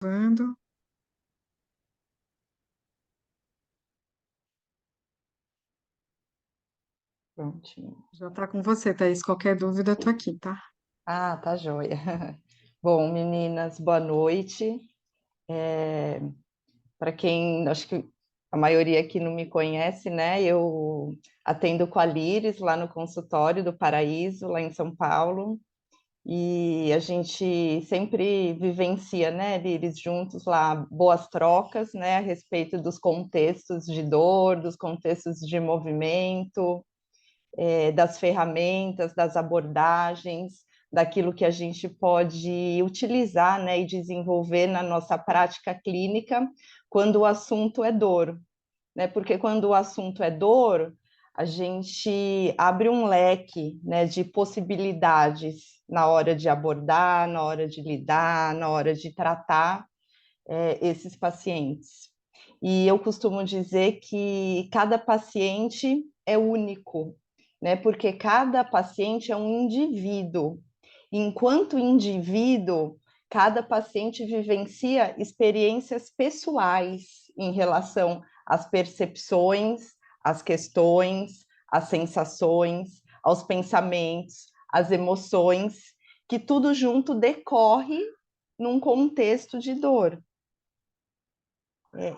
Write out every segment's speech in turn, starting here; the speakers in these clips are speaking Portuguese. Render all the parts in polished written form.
Gravando. Prontinho. Já está com você, Thaís. Qualquer dúvida, eu tô aqui, tá? Ah, tá joia. Bom, meninas, boa noite. Para quem, acho que a maioria aqui não me conhece, né? Eu atendo com a Líris lá no consultório do Paraíso, lá em São Paulo. E a gente sempre vivencia, né, Líris, juntos lá, boas trocas, né, a respeito dos contextos de dor, dos contextos de movimento, das ferramentas, das abordagens, daquilo que a gente pode utilizar, né, e desenvolver na nossa prática clínica quando o assunto é dor, né? Porque quando o assunto é dor, a gente abre um leque, né, de possibilidades na hora de abordar, na hora de lidar, na hora de tratar esses pacientes. E eu costumo dizer que cada paciente é único, né? Porque cada paciente é um indivíduo. Enquanto indivíduo, cada paciente vivencia experiências pessoais em relação às percepções, às questões, às sensações, aos pensamentos, às emoções, que tudo junto decorre num contexto de dor.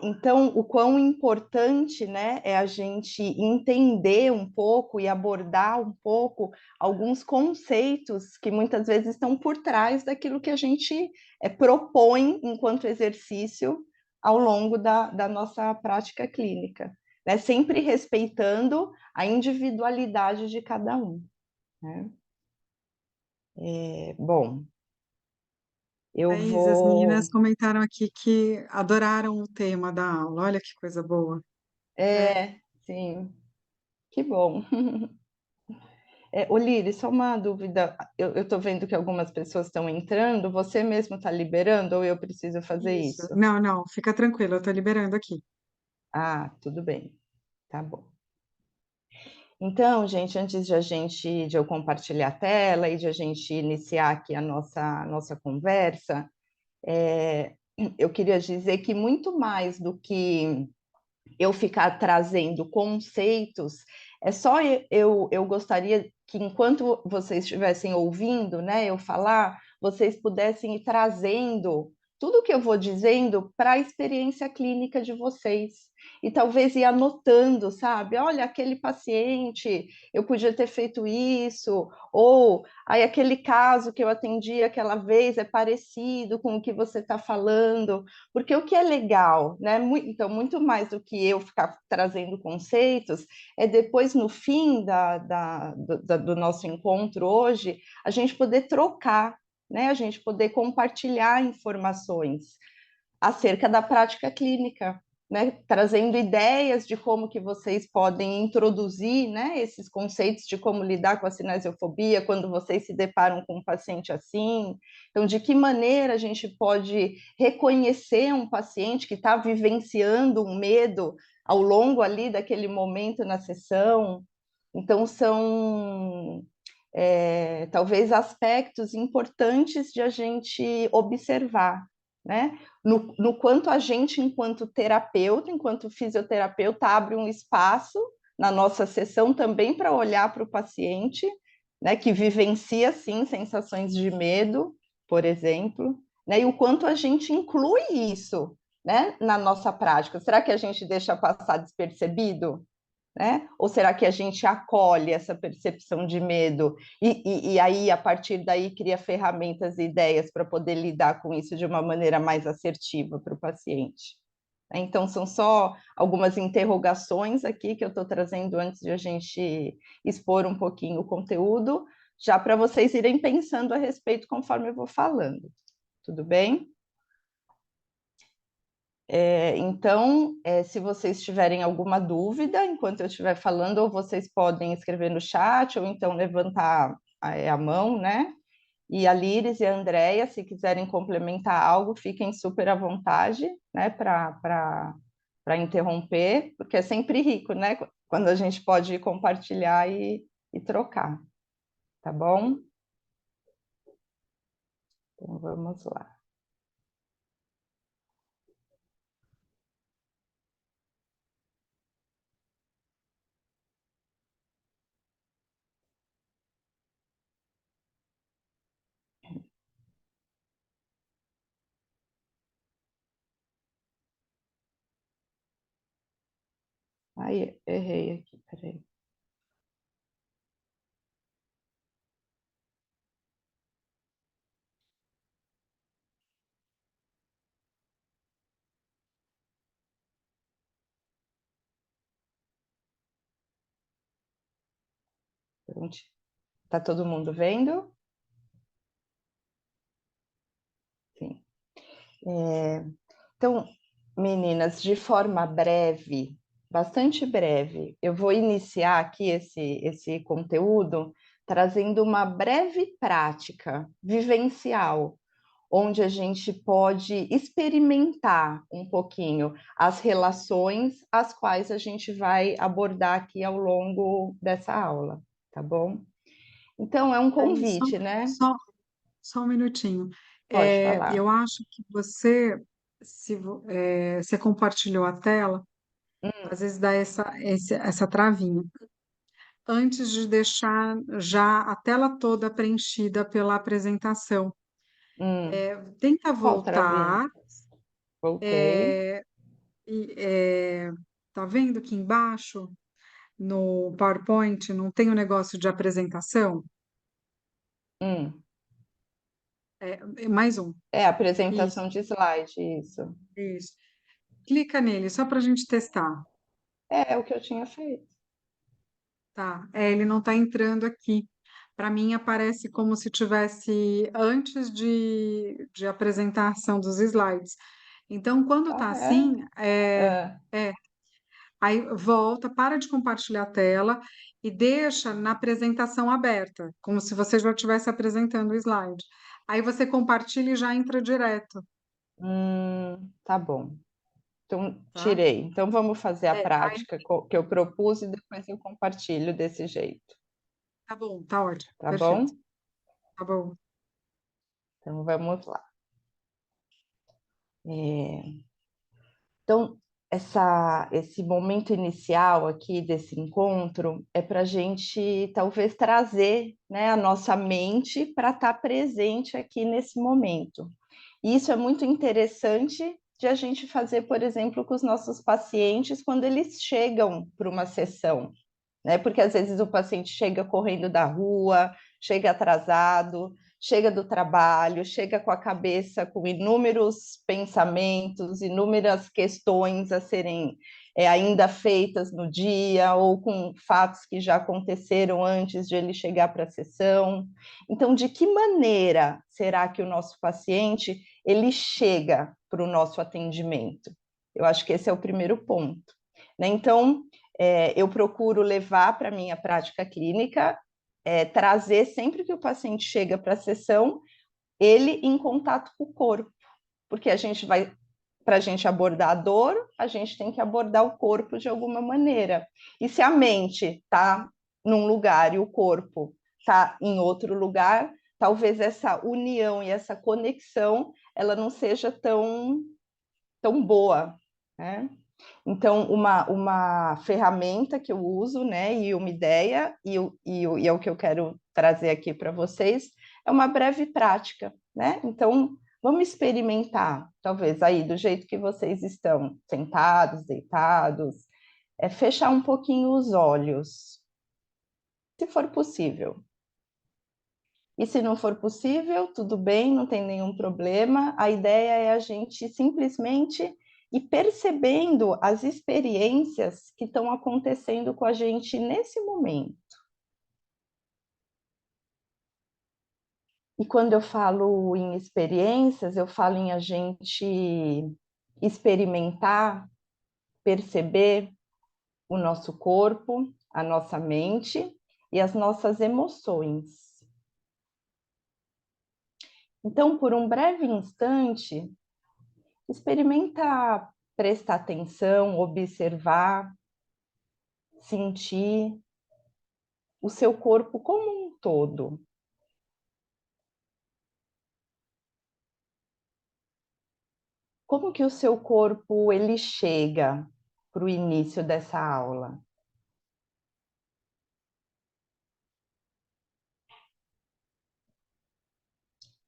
Então, o quão importante, né, é a gente entender um pouco e abordar um pouco alguns conceitos que muitas vezes estão por trás daquilo que a gente propõe enquanto exercício ao longo da nossa prática clínica, né? Sempre respeitando a individualidade de cada um, né? Bom, eu Thaís, as meninas vou. comentaram aqui que adoraram o tema da aula. Olha que coisa boa, né? Sim, que bom. Olírio, só uma dúvida. Eu estou vendo que algumas pessoas estão entrando. Você mesmo está liberando ou eu preciso fazer Isso. isso? Não, não, fica tranquila, eu tô liberando aqui. Ah, tudo bem. Tá bom. Então, gente, antes de eu compartilhar a tela e de a gente iniciar aqui a nossa conversa, é, eu queria dizer que muito mais do que eu ficar trazendo conceitos, é só eu gostaria que enquanto vocês estivessem ouvindo, né, eu falar, vocês pudessem ir trazendo tudo que eu vou dizendo para a experiência clínica de vocês. E talvez ir anotando, sabe? Olha, aquele paciente, eu podia ter feito isso, ou aí aquele caso que eu atendi aquela vez é parecido com o que você está falando. Porque o que é legal, né? Então, muito mais do que eu ficar trazendo conceitos, é depois, no fim do nosso encontro hoje, a gente poder trocar, né? A gente poder compartilhar informações acerca da prática clínica, né? Trazendo ideias de como que vocês podem introduzir, né, esses conceitos de como lidar com a cinesiofobia quando vocês se deparam com um paciente assim. Então, de que maneira a gente pode reconhecer um paciente que está vivenciando um medo ao longo ali daquele momento na sessão. Então, são talvez aspectos importantes de a gente observar, né? No quanto a gente, enquanto terapeuta, enquanto fisioterapeuta, abre um espaço na nossa sessão também para olhar para o paciente, né, que vivencia, sim, sensações de medo, por exemplo, né, e o quanto a gente inclui isso, né, na nossa prática. Será que a gente deixa passar despercebido? Né? Ou será que a gente acolhe essa percepção de medo e aí, a partir daí, cria ferramentas e ideias para poder lidar com isso de uma maneira mais assertiva para o paciente? Então, são só algumas interrogações aqui que eu estou trazendo antes de a gente expor um pouquinho o conteúdo, já para vocês irem pensando a respeito conforme eu vou falando. Tudo bem? Então, se vocês tiverem alguma dúvida enquanto eu estiver falando, ou vocês podem escrever no chat, ou então levantar a mão, né? E a Líris e a Andrea, se quiserem complementar algo, fiquem super à vontade, né, para interromper, porque é sempre rico, né? Quando a gente pode compartilhar e trocar, tá bom? Então, vamos lá. Ai, errei aqui, peraí. Tá todo mundo vendo? Sim. Então, meninas, de forma breve, bastante breve, eu vou iniciar aqui esse conteúdo trazendo uma breve prática vivencial, onde a gente pode experimentar um pouquinho as relações as quais a gente vai abordar aqui ao longo dessa aula, tá bom? Então, é um Aí, convite, né? só um minutinho. Pode falar. Eu acho que você, você compartilhou a tela, às vezes dá essa travinha. Antes de deixar já a tela toda preenchida pela apresentação. Hum, Tenta qual travinho? voltar Voltei. e tá vendo que embaixo no PowerPoint não tem o negócio de apresentação? Hum. Mais um. É, Isso, apresentação de slide, isso. isso. Clica nele só para a gente testar, É o que eu tinha feito. tá? Ele não está entrando aqui. Para mim aparece como se tivesse antes de apresentação dos slides. Então, quando tá Ah, assim, é? É. aí volta, para de compartilhar a tela e deixa na apresentação aberta, como se você já estivesse apresentando o slide. Aí você compartilha e já entra direto, Tá bom. Então, tá? tirei. Então, vamos fazer a Aí prática que eu propus e depois eu compartilho desse jeito, tá bom, tá ótimo, tá perfeito. bom? Tá bom. Então, vamos lá. É, Então, esse momento inicial aqui desse encontro é para a gente talvez trazer, né, a nossa mente para estar presente aqui nesse momento. E isso é muito interessante de a gente fazer, por exemplo, com os nossos pacientes quando eles chegam para uma sessão, né? Porque às vezes o paciente chega correndo da rua, chega atrasado, chega do trabalho, chega com a cabeça com inúmeros pensamentos, inúmeras questões a serem ainda feitas no dia, ou com fatos que já aconteceram antes de ele chegar para a sessão. Então, de que maneira será que o nosso paciente ele chega para o nosso atendimento? Eu acho que esse é o primeiro ponto, né? Então, eu procuro levar para a minha prática clínica, trazer sempre que o paciente chega para a sessão, ele em contato com o corpo, porque a gente vai, para a gente abordar a dor, a gente tem que abordar o corpo de alguma maneira. E se a mente está num lugar e o corpo está em outro lugar, talvez essa união e essa conexão ela não seja tão boa, né? Então, uma ferramenta que eu uso, né, e uma ideia, e é o que eu quero trazer aqui para vocês, é uma breve prática, né? Então, vamos experimentar, talvez aí, do jeito que vocês estão, sentados, deitados, fechar um pouquinho os olhos, se for possível. E se não for possível, tudo bem, não tem nenhum problema. A ideia é a gente simplesmente ir percebendo as experiências que estão acontecendo com a gente nesse momento. E quando eu falo em experiências, eu falo em a gente experimentar, perceber o nosso corpo, a nossa mente e as nossas emoções. Então, por um breve instante, experimenta prestar atenção, observar, sentir o seu corpo como um todo. Como que o seu corpo ele chega para o início dessa aula?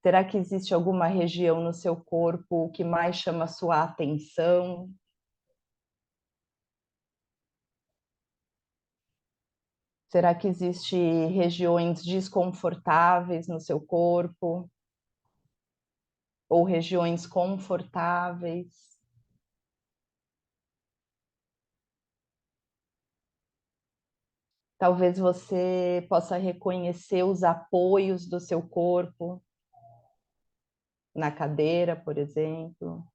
Será que existe alguma região no seu corpo que mais chama a sua atenção? Será que existem regiões desconfortáveis no seu corpo? Ou regiões confortáveis? Talvez você possa reconhecer os apoios do seu corpo na cadeira, por exemplo.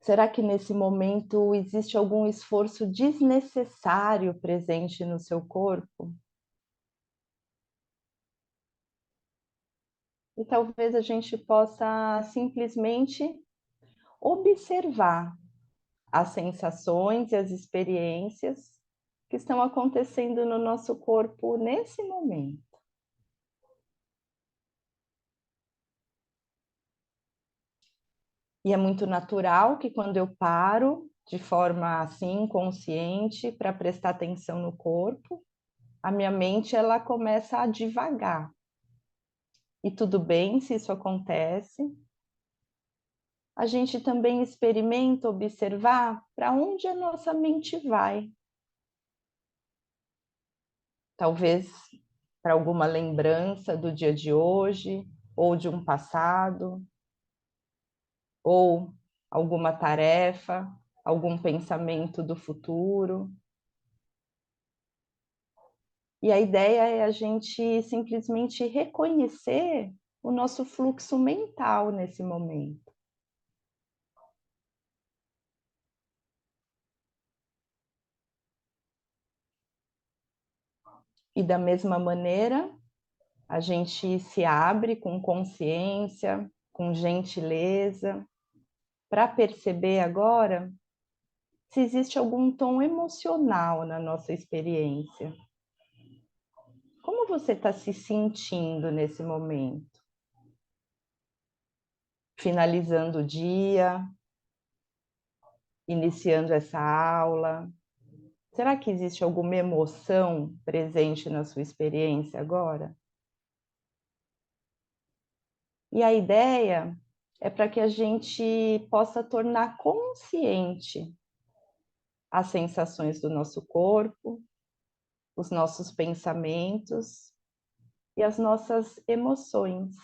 Será que nesse momento existe algum esforço desnecessário presente no seu corpo? E talvez a gente possa simplesmente observar as sensações e as experiências que estão acontecendo no nosso corpo nesse momento. E é muito natural que quando eu paro de forma assim consciente para prestar atenção no corpo, a minha mente ela começa a divagar. E tudo bem se isso acontece. A gente também experimenta observar para onde a nossa mente vai. Talvez para alguma lembrança do dia de hoje, ou de um passado, ou alguma tarefa, algum pensamento do futuro. E a ideia é a gente simplesmente reconhecer o nosso fluxo mental nesse momento. E da mesma maneira, a gente se abre com consciência, com gentileza, para perceber agora se existe algum tom emocional na nossa experiência. Como você está se sentindo nesse momento? Finalizando o dia, iniciando essa aula. Será que existe alguma emoção presente na sua experiência agora? E a ideia é para que a gente possa tornar consciente as sensações do nosso corpo, os nossos pensamentos e as nossas emoções.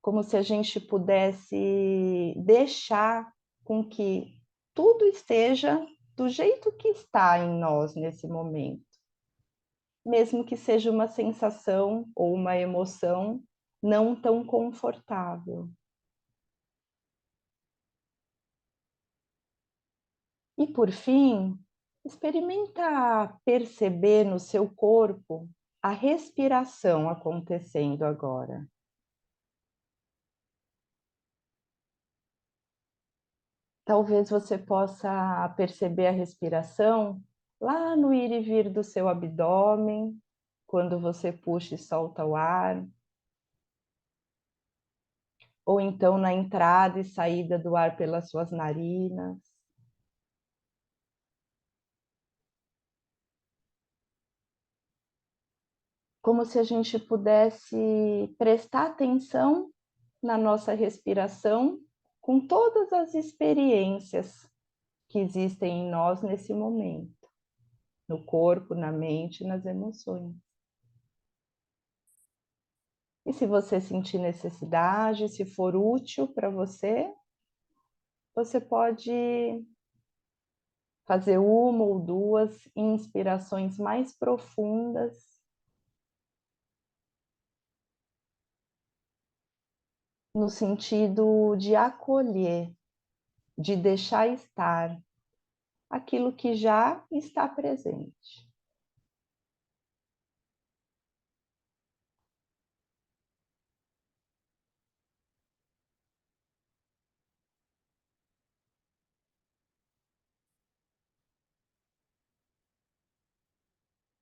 Como se a gente pudesse deixar com que tudo esteja do jeito que está em nós nesse momento, mesmo que seja uma sensação ou uma emoção não tão confortável. E por fim, experimenta perceber no seu corpo a respiração acontecendo agora. Talvez você possa perceber a respiração lá no ir e vir do seu abdômen, quando você puxa e solta o ar, ou então na entrada e saída do ar pelas suas narinas. Como se a gente pudesse prestar atenção na nossa respiração com todas as experiências que existem em nós nesse momento, no corpo, na mente, nas emoções. E se você sentir necessidade, se for útil para você, você pode fazer uma ou duas inspirações mais profundas, no sentido de acolher, de deixar estar aquilo que já está presente.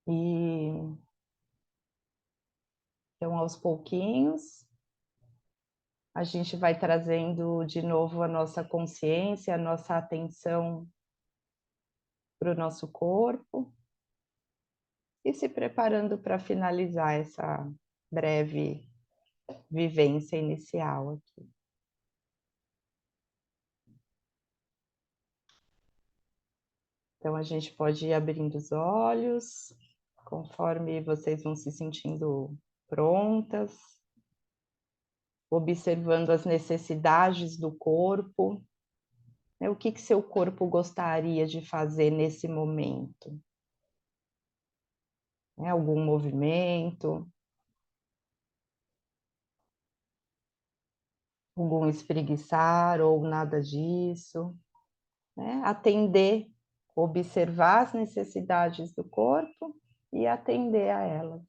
E então, aos pouquinhos, a gente vai trazendo de novo a nossa consciência, a nossa atenção para o nosso corpo e se preparando para finalizar essa breve vivência inicial aqui. Então, a gente pode ir abrindo os olhos, conforme vocês vão se sentindo prontas, observando as necessidades do corpo, né? O que seu corpo gostaria de fazer nesse momento? Né? Algum movimento, algum espreguiçar ou nada disso, né? Atender, observar as necessidades do corpo e atender a elas.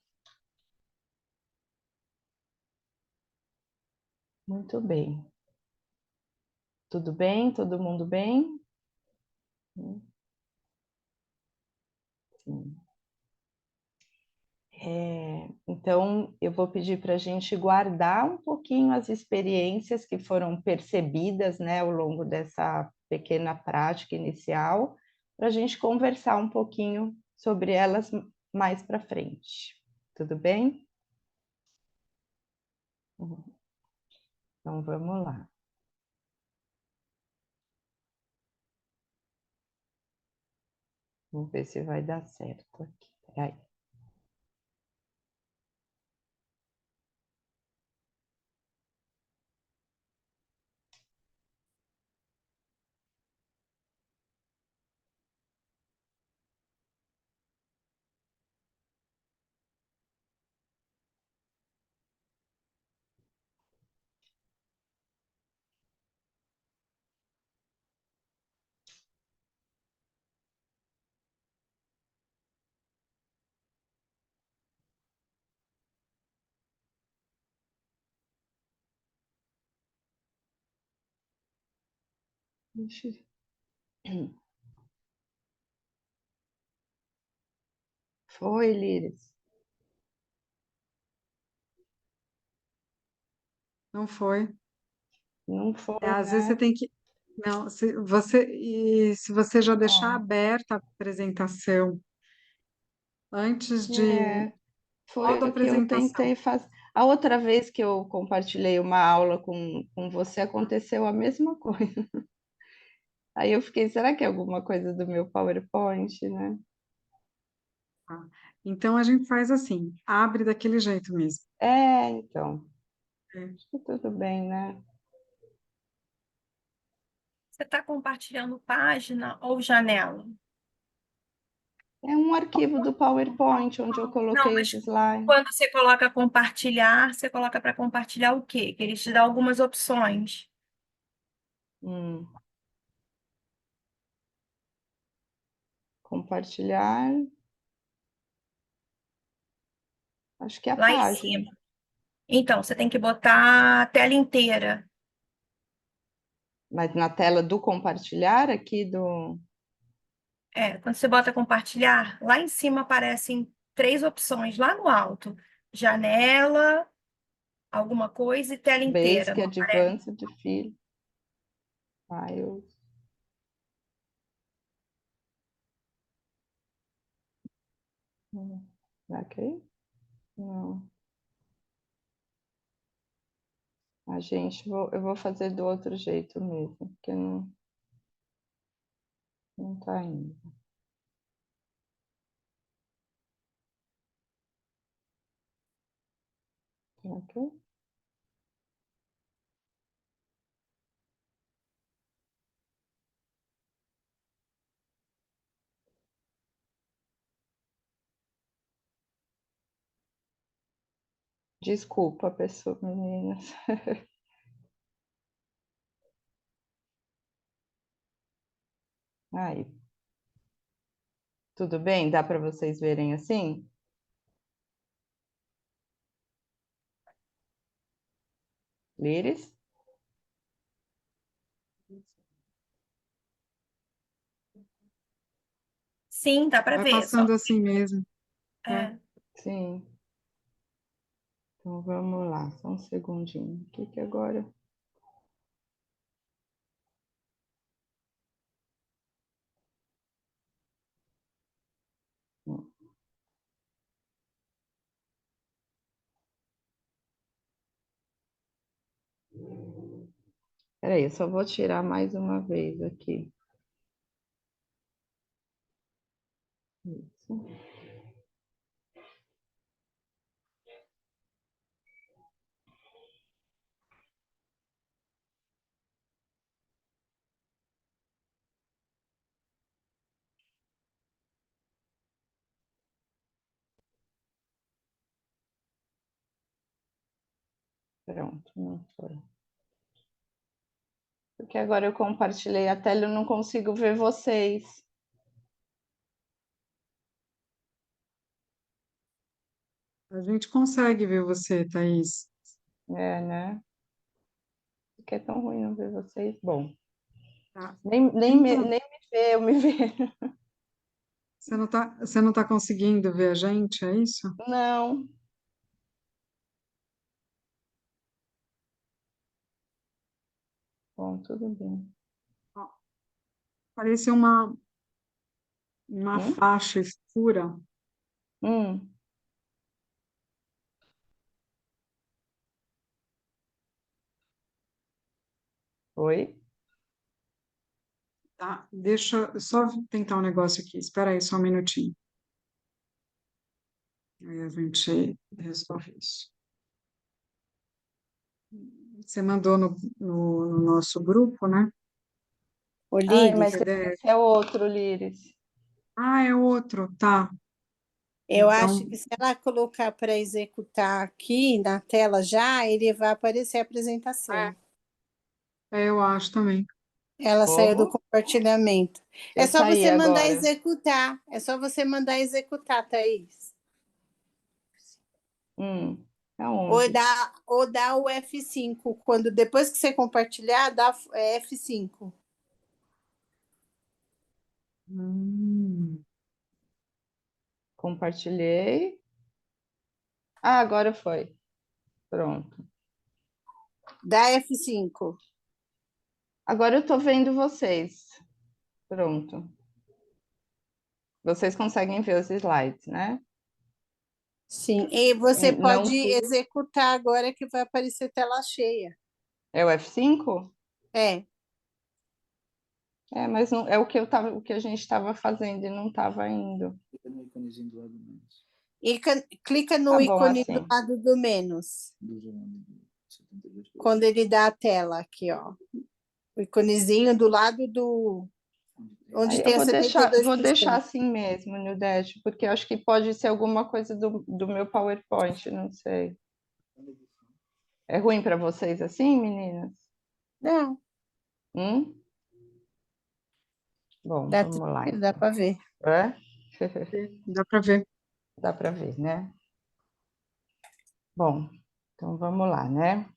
Muito bem. Tudo bem? Todo mundo bem? Sim. Então, eu vou pedir para a gente guardar um pouquinho as experiências que foram percebidas, né, ao longo dessa pequena prática inicial, para a gente conversar um pouquinho sobre elas mais para frente. Tudo bem? Então, vamos lá. Vamos ver se vai dar certo aqui. Peraí. Foi, Líris? Não foi. Não foi, Às vezes você né? tem que. Não, se você já deixar Ó, aberta a apresentação antes de é. Foi toda a o que eu apresentação. tentei fazer. A outra vez que eu compartilhei uma aula com você, aconteceu a mesma coisa. Aí eu fiquei, será que é alguma coisa do meu PowerPoint, né? Tá? Então a gente faz assim, abre daquele jeito mesmo. Então, É. acho que tudo bem, né? Você está compartilhando página ou janela? É um arquivo do PowerPoint onde eu Não, coloquei os mas slides. quando você coloca compartilhar, você coloca para compartilhar o quê? Que ele te dá algumas opções. Hum, compartilhar, acho que é a Lá em página. cima. Então, você tem que botar a tela inteira. Mas na tela do compartilhar aqui do. Quando você bota compartilhar, lá em cima aparecem três opções, lá no alto. Janela, alguma coisa e tela inteira. Basic Não aparece? Advanced Files. Ok? Não. Eu vou fazer do outro jeito mesmo, porque não tá indo. Ok? Desculpa, pessoa, meninas. Aí, tudo bem? Dá para vocês verem assim? Líris? Sim, dá para Vai ver. Só. passando assim mesmo. É. É. Sim. Então vamos lá, só um segundinho. O que que agora? Peraí, eu só vou tirar mais uma vez aqui. Isso. Pronto, não foi. Porque agora eu compartilhei a tela e eu não consigo ver vocês. A gente consegue ver você, Thaís. É, né? Porque é tão ruim não ver vocês. Bom, Tá. nem me ver, eu me ver. Você não tá conseguindo ver a gente, é isso? Não. Bom, tudo bem. Ó, parece uma Hum? faixa escura. Hum. Oi? Tá, deixa eu só tentar um negócio aqui. Espera aí só um minutinho. Aí a gente resolve isso. Você mandou no nosso grupo, né? Ô, Ai, O Líris, mas PDF. esse é outro, Líris. Ah, é outro, tá. eu acho Então, que se ela colocar para executar aqui na tela já, ele vai aparecer a apresentação. eu acho também. Ela saiu do Como? compartilhamento. É Eu só saí você mandar agora. executar. É só você mandar executar, Thaís. Aonde? Ou dá o F5. Quando, depois que você compartilhar, dá F5. Hum, Compartilhei. Ah, agora foi. Pronto. Dá F5. Agora eu tô vendo vocês. Pronto. Vocês conseguem ver os slides, né? Sim. E você Não pode tudo. executar agora que vai aparecer tela cheia. É o F5? É. É, mas não, é o que o que a gente estava fazendo e não estava indo. E clica Tá no bom ícone do assim. lado do menos. Quando ele dá a tela aqui, ó. O iconezinho do lado do... Onde Aí eu tem a vou deixar 72%. assim mesmo, Nildete, porque eu acho que pode ser alguma coisa do meu PowerPoint, não sei. É ruim para vocês assim, meninas? Não, Hum? Bom, dá, vamos lá dá então. para ver. É? dá para ver. Dá para ver, né? Bom, então vamos lá, né?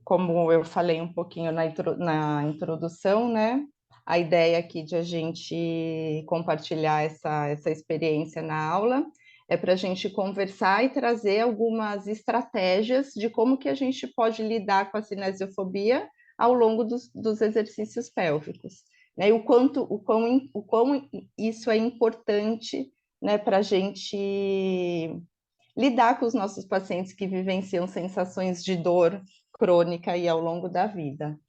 Como eu falei um pouquinho na introdução, né? A ideia aqui de a gente compartilhar essa experiência na aula é para a gente conversar e trazer algumas estratégias de como que a gente pode lidar com a cinesiofobia ao longo dos exercícios pélvicos, né? E o quão isso é importante, né, para a gente lidar com os nossos pacientes que vivenciam sensações de dor crônica e ao longo da vida.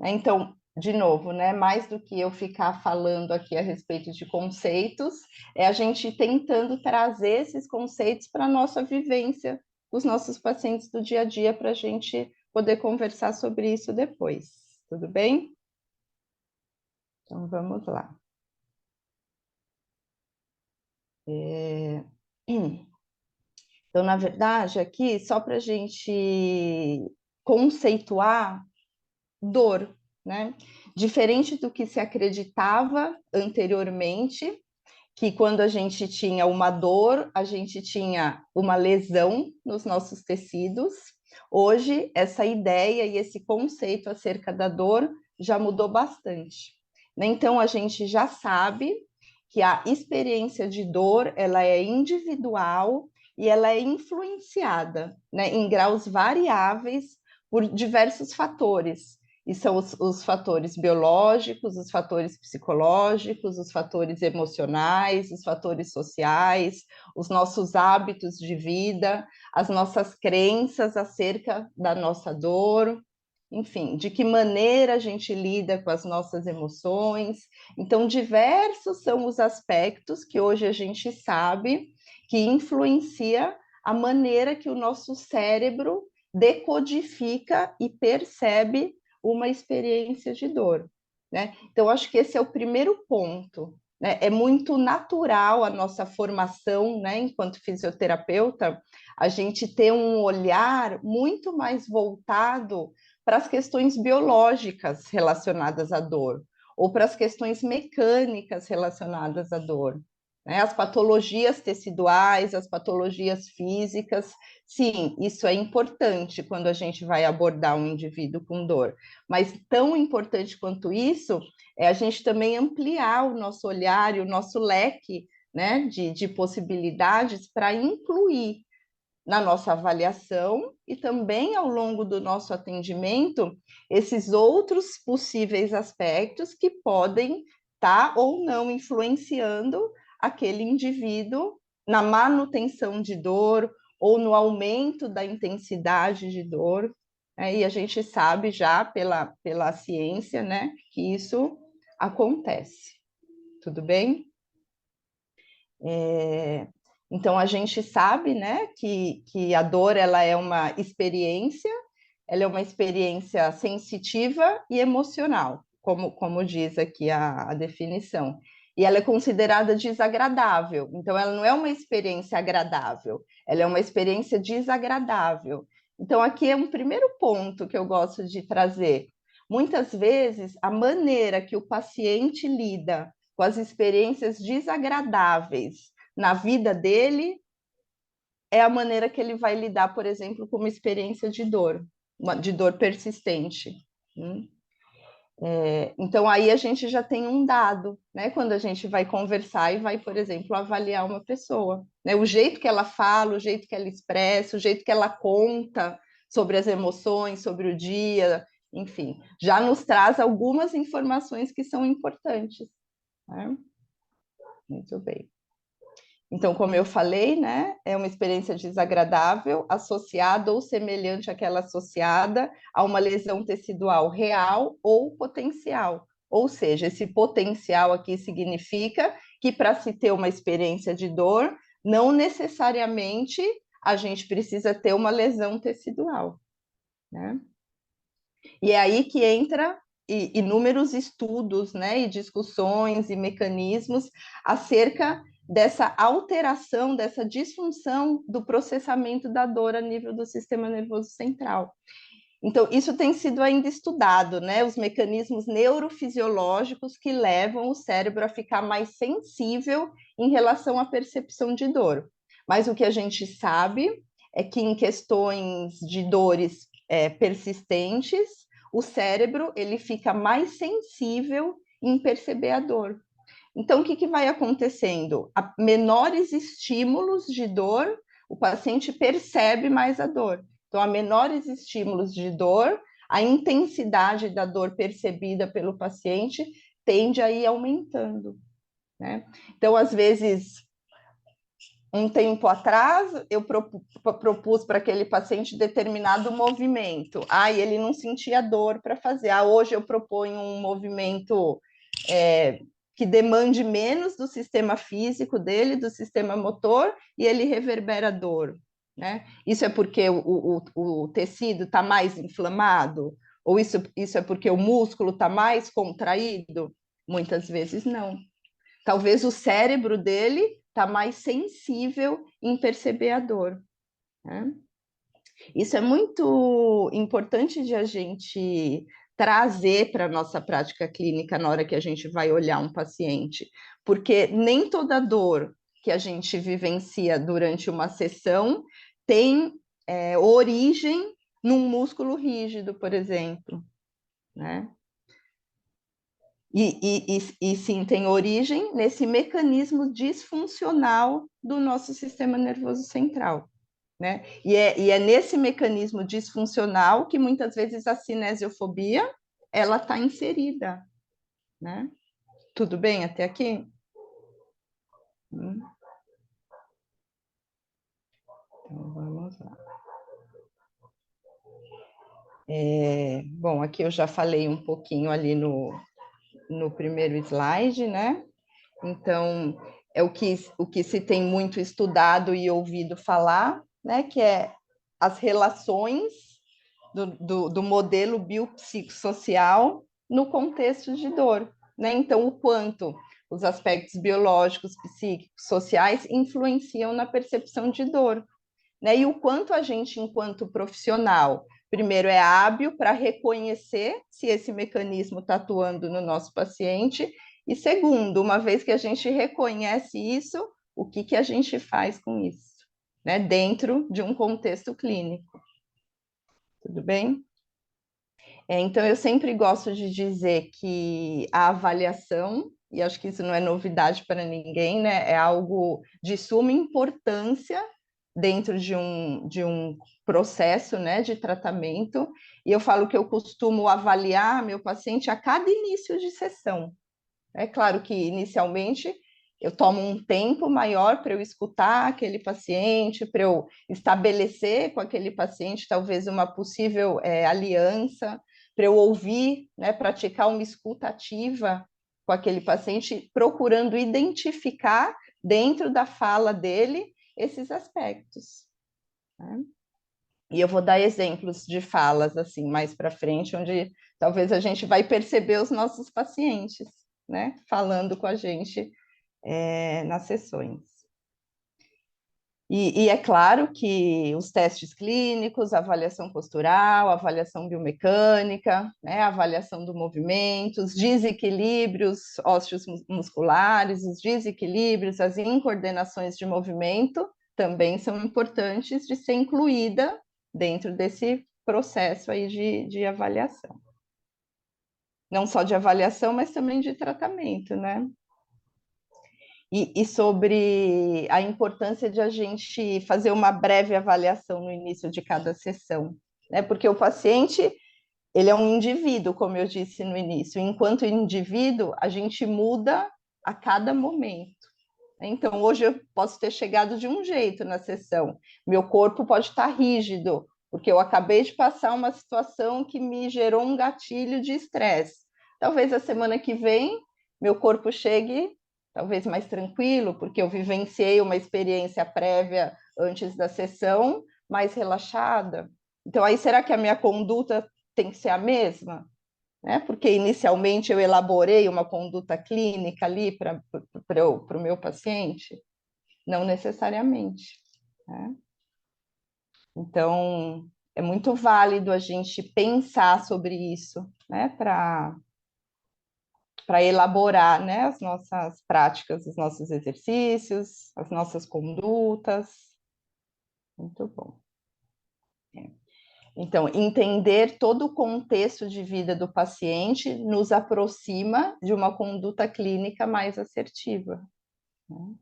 Então, de novo, né, mais do que eu ficar falando aqui a respeito de conceitos, é a gente tentando trazer esses conceitos para a nossa vivência, os nossos pacientes do dia a dia, para a gente poder conversar sobre isso depois. Tudo bem? Então, vamos lá. Então, na verdade, aqui, só para a gente conceituar dor, né? Diferente do que se acreditava anteriormente, que quando a gente tinha uma dor, a gente tinha uma lesão nos nossos tecidos. Hoje, essa ideia e esse conceito acerca da dor já mudou bastante, né? Então, a gente já sabe que a experiência de dor, ela é individual e ela é influenciada, né, em graus variáveis por diversos fatores. E são os fatores biológicos, os fatores psicológicos, os fatores emocionais, os fatores sociais, os nossos hábitos de vida, as nossas crenças acerca da nossa dor. enfim, de que maneira a gente lida com as nossas emoções. Então, diversos são os aspectos que hoje a gente sabe que influencia a maneira que o nosso cérebro decodifica e percebe uma experiência de dor, né? Então, acho que esse é o primeiro ponto, né? É muito natural a nossa formação, né, enquanto fisioterapeuta, a gente ter um olhar muito mais voltado para as questões biológicas relacionadas à dor, ou para as questões mecânicas relacionadas à dor, né? As patologias teciduais, as patologias físicas, sim, isso é importante quando a gente vai abordar um indivíduo com dor, mas tão importante quanto isso é a gente também ampliar o nosso olhar e o nosso leque, né, de possibilidades para incluir na nossa avaliação e também ao longo do nosso atendimento esses outros possíveis aspectos que podem estar ou não influenciando aquele indivíduo na manutenção de dor ou no aumento da intensidade de dor. E a gente sabe já pela ciência, né, que isso acontece. Tudo bem? Então, a gente sabe, né, que a dor ela é uma experiência, ela é uma experiência sensitiva e emocional, como diz aqui a definição. E ela é considerada desagradável. Então, ela não é uma experiência agradável, ela é uma experiência desagradável. Então, aqui é um primeiro ponto que eu gosto de trazer. Muitas vezes, a maneira que o paciente lida com as experiências desagradáveis na vida dele é a maneira que ele vai lidar, por exemplo, com uma experiência de dor persistente. Então, aí a gente já tem um dado, né? Quando a gente vai conversar e vai, por exemplo, avaliar uma pessoa, né? O jeito que ela fala, o jeito que ela expressa, o jeito que ela conta sobre as emoções, sobre o dia, enfim, já nos traz algumas informações que são importantes, né? Muito bem. Então, como eu falei, né, é uma experiência desagradável associada ou semelhante àquela associada a uma lesão tecidual real ou potencial. Ou seja, esse potencial aqui significa que para se ter uma experiência de dor, não necessariamente a gente precisa ter uma lesão tecidual, né? E é aí que entra inúmeros estudos, né, e discussões e mecanismos acerca dessa alteração, dessa disfunção do processamento da dor a nível do sistema nervoso central. Então, isso tem sido ainda estudado, né, os mecanismos neurofisiológicos que levam o cérebro a ficar mais sensível em relação à percepção de dor. Mas o que a gente sabe é que em questões de dores persistentes, o cérebro ele fica mais sensível em perceber a dor. Então, o que vai acontecendo? A menores estímulos de dor, o paciente percebe mais a dor. Então, a menores estímulos de dor, a intensidade da dor percebida pelo paciente tende a ir aumentando, né? Então, às vezes, um tempo atrás, eu propus para aquele paciente determinado movimento. E ele não sentia dor para fazer. Hoje eu proponho um movimento que demande menos do sistema físico dele, do sistema motor, e ele reverbera dor, né? Isso é porque o tecido está mais inflamado? Ou isso é porque o músculo está mais contraído? Muitas vezes não. Talvez o cérebro dele está mais sensível em perceber a dor, né? Isso é muito importante de a gente trazer para a nossa prática clínica na hora que a gente vai olhar um paciente, porque nem toda dor que a gente vivencia durante uma sessão tem origem num músculo rígido, por exemplo, né? E sim, tem origem nesse mecanismo disfuncional do nosso sistema nervoso central, né? E é nesse mecanismo disfuncional que muitas vezes a cinesiofobia ela está inserida, né? Tudo bem até aqui? Então, vamos lá. Bom, aqui eu já falei um pouquinho ali no primeiro slide, né? Então, é o que se tem muito estudado e ouvido falar, né? Que é as relações do modelo biopsicossocial no contexto de dor, né? Então, o quanto os aspectos biológicos, psíquicos, sociais influenciam na percepção de dor, né? E o quanto a gente, enquanto profissional, primeiro é hábil para reconhecer se esse mecanismo está atuando no nosso paciente, e segundo, uma vez que a gente reconhece isso, o que a gente faz com isso, né? Dentro de um contexto clínico. Tudo bem? Então, eu sempre gosto de dizer que a avaliação, e acho que isso não é novidade para ninguém, né? É algo de suma importância dentro de um processo, né, de tratamento. E eu falo que eu costumo avaliar meu paciente a cada início de sessão. É claro que, inicialmente, eu tomo um tempo maior para eu escutar aquele paciente, para eu estabelecer com aquele paciente talvez uma possível aliança, para eu ouvir, né, praticar uma escuta ativa com aquele paciente, procurando identificar dentro da fala dele esses aspectos, né? E eu vou dar exemplos de falas assim mais para frente, onde talvez a gente vai perceber os nossos pacientes, né, falando com a gente nas sessões. E é claro que os testes clínicos, a avaliação postural, a avaliação biomecânica, né, a avaliação do movimento, os desequilíbrios ósseos musculares, os desequilíbrios, as incoordenações de movimento também são importantes de ser incluída dentro desse processo aí de avaliação. Não só de avaliação, mas também de tratamento, né? E sobre a importância de a gente fazer uma breve avaliação no início de cada sessão, né? Porque o paciente, ele é um indivíduo, como eu disse no início. Enquanto indivíduo, a gente muda a cada momento. Então, hoje eu posso ter chegado de um jeito na sessão. Meu corpo pode estar rígido, porque eu acabei de passar uma situação que me gerou um gatilho de estresse. Talvez a semana que vem, meu corpo chegue talvez mais tranquilo, porque eu vivenciei uma experiência prévia antes da sessão, mais relaxada. Então, aí será que a minha conduta tem que ser a mesma? Né? Porque inicialmente eu elaborei uma conduta clínica ali para o meu paciente? Não necessariamente, né? Então, é muito válido a gente pensar sobre isso, né? Para elaborar, né, as nossas práticas, os nossos exercícios, as nossas condutas. Muito bom. Então, entender todo o contexto de vida do paciente nos aproxima de uma conduta clínica mais assertiva, né?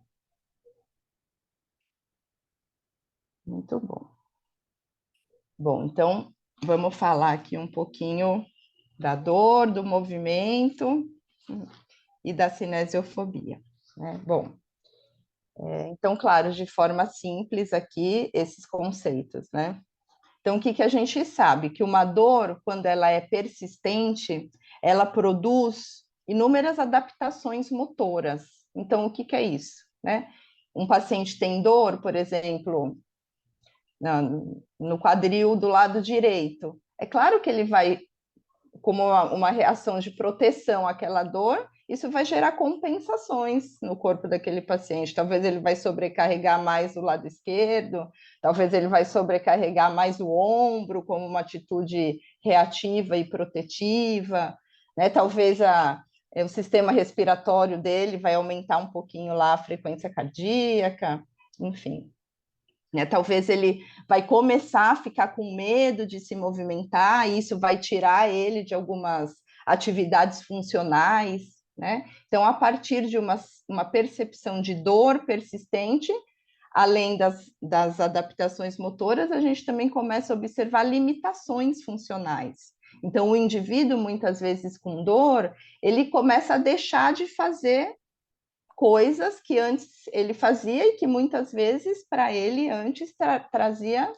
Muito bom. Bom, então, vamos falar aqui um pouquinho da dor, do movimento e da cinesiofobia, né? Bom, então, claro, de forma simples aqui, esses conceitos, né? Então, o que a gente sabe? Que uma dor, quando ela é persistente, ela produz inúmeras adaptações motoras. Então, o que é isso, né? Um paciente tem dor, por exemplo, no quadril do lado direito. É claro que ele vai, como uma reação de proteção àquela dor, isso vai gerar compensações no corpo daquele paciente. Talvez ele vai sobrecarregar mais o lado esquerdo, talvez ele vai sobrecarregar mais o ombro, como uma atitude reativa e protetiva, né? Talvez o sistema respiratório dele vai aumentar um pouquinho lá a frequência cardíaca, enfim. Né? Talvez ele vai começar a ficar com medo de se movimentar, e isso vai tirar ele de algumas atividades funcionais, né? Então, a partir de uma percepção de dor persistente, além das adaptações motoras, a gente também começa a observar limitações funcionais. Então, o indivíduo, muitas vezes com dor, ele começa a deixar de fazer coisas que antes ele fazia e que muitas vezes para ele antes trazia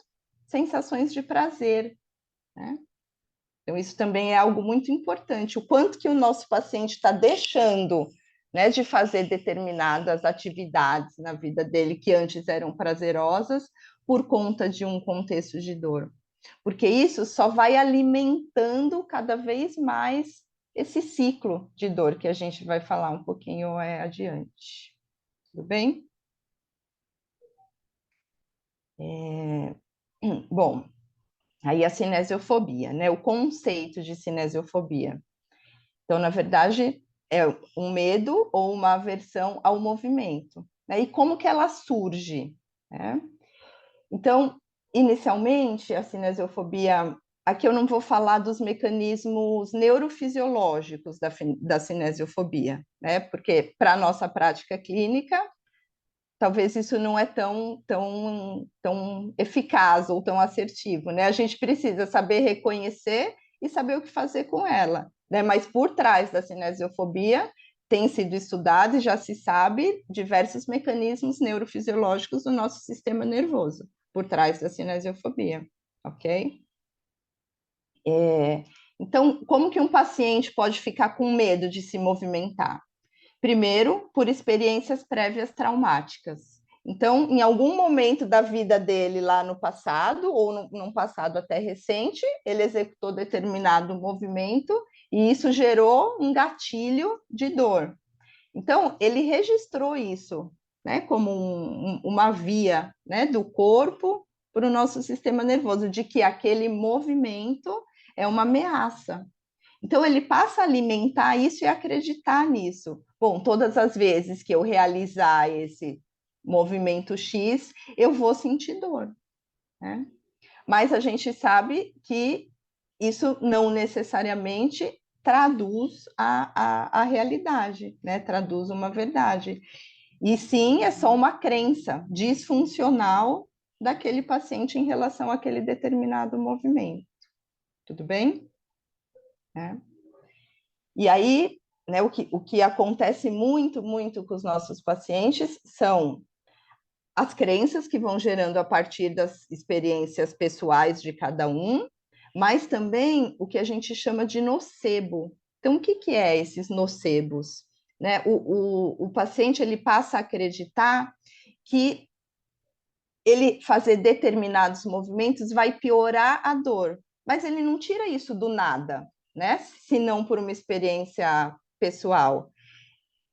sensações de prazer, né? Então, isso também é algo muito importante, o quanto que o nosso paciente está deixando, né, de fazer determinadas atividades na vida dele que antes eram prazerosas por conta de um contexto de dor. Porque isso só vai alimentando cada vez mais esse ciclo de dor que a gente vai falar um pouquinho adiante. Tudo bem? Bom, aí a cinesiofobia, né? O conceito de cinesiofobia. Então, na verdade, é um medo ou uma aversão ao movimento. Né? E como que ela surge? Né? Então, inicialmente, a cinesiofobia, aqui eu não vou falar dos mecanismos neurofisiológicos da cinesiofobia, né? Porque para a nossa prática clínica, talvez isso não é tão eficaz ou tão assertivo, né? A gente precisa saber reconhecer e saber o que fazer com ela, né? Mas por trás da cinesiofobia tem sido estudado e já se sabe diversos mecanismos neurofisiológicos do nosso sistema nervoso por trás da cinesiofobia, ok? Então, como que um paciente pode ficar com medo de se movimentar? Primeiro, por experiências prévias traumáticas. Então, em algum momento da vida dele lá no passado, ou num passado até recente, ele executou determinado movimento e isso gerou um gatilho de dor. Então, ele registrou isso, né, como uma via, né, do corpo para o nosso sistema nervoso, de que aquele movimento é uma ameaça. Então, ele passa a alimentar isso e acreditar nisso. Bom, todas as vezes que eu realizar esse movimento X, eu vou sentir dor, né? Mas a gente sabe que isso não necessariamente traduz a realidade, né? Traduz uma verdade. E sim, é só uma crença disfuncional daquele paciente em relação àquele determinado movimento. Tudo bem? É. E aí, né, o que acontece muito com os nossos pacientes são as crenças que vão gerando a partir das experiências pessoais de cada um, mas também o que a gente chama de nocebo. Então, o que é esses nocebos? Né? O paciente ele passa a acreditar que ele fazer determinados movimentos vai piorar a dor, mas ele não tira isso do nada, né? Se não por uma experiência pessoal,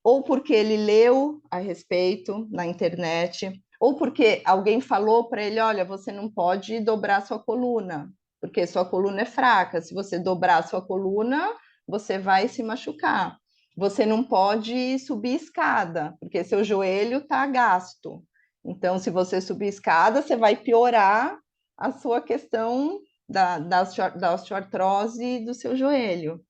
ou porque ele leu a respeito na internet, ou porque alguém falou para ele, olha, você não pode dobrar sua coluna, porque sua coluna é fraca, se você dobrar sua coluna, você vai se machucar. Você não pode subir escada, porque seu joelho está gasto. Então, se você subir escada, você vai piorar a sua questão da osteoartrose do seu joelho.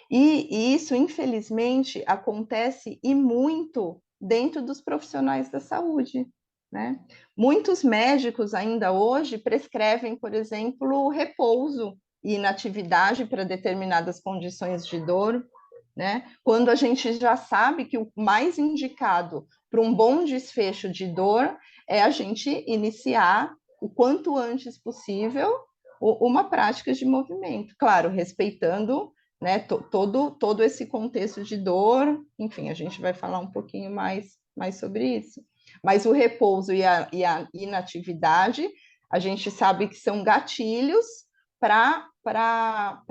E isso, infelizmente, acontece e muito dentro dos profissionais da saúde, né? Muitos médicos ainda hoje prescrevem, por exemplo, repouso e inatividade para determinadas condições de dor, né? Quando a gente já sabe que o mais indicado para um bom desfecho de dor é a gente iniciar o quanto antes possível uma prática de movimento, claro, respeitando, né, todo esse contexto de dor, enfim, a gente vai falar um pouquinho mais sobre isso. Mas o repouso e a inatividade, a gente sabe que são gatilhos para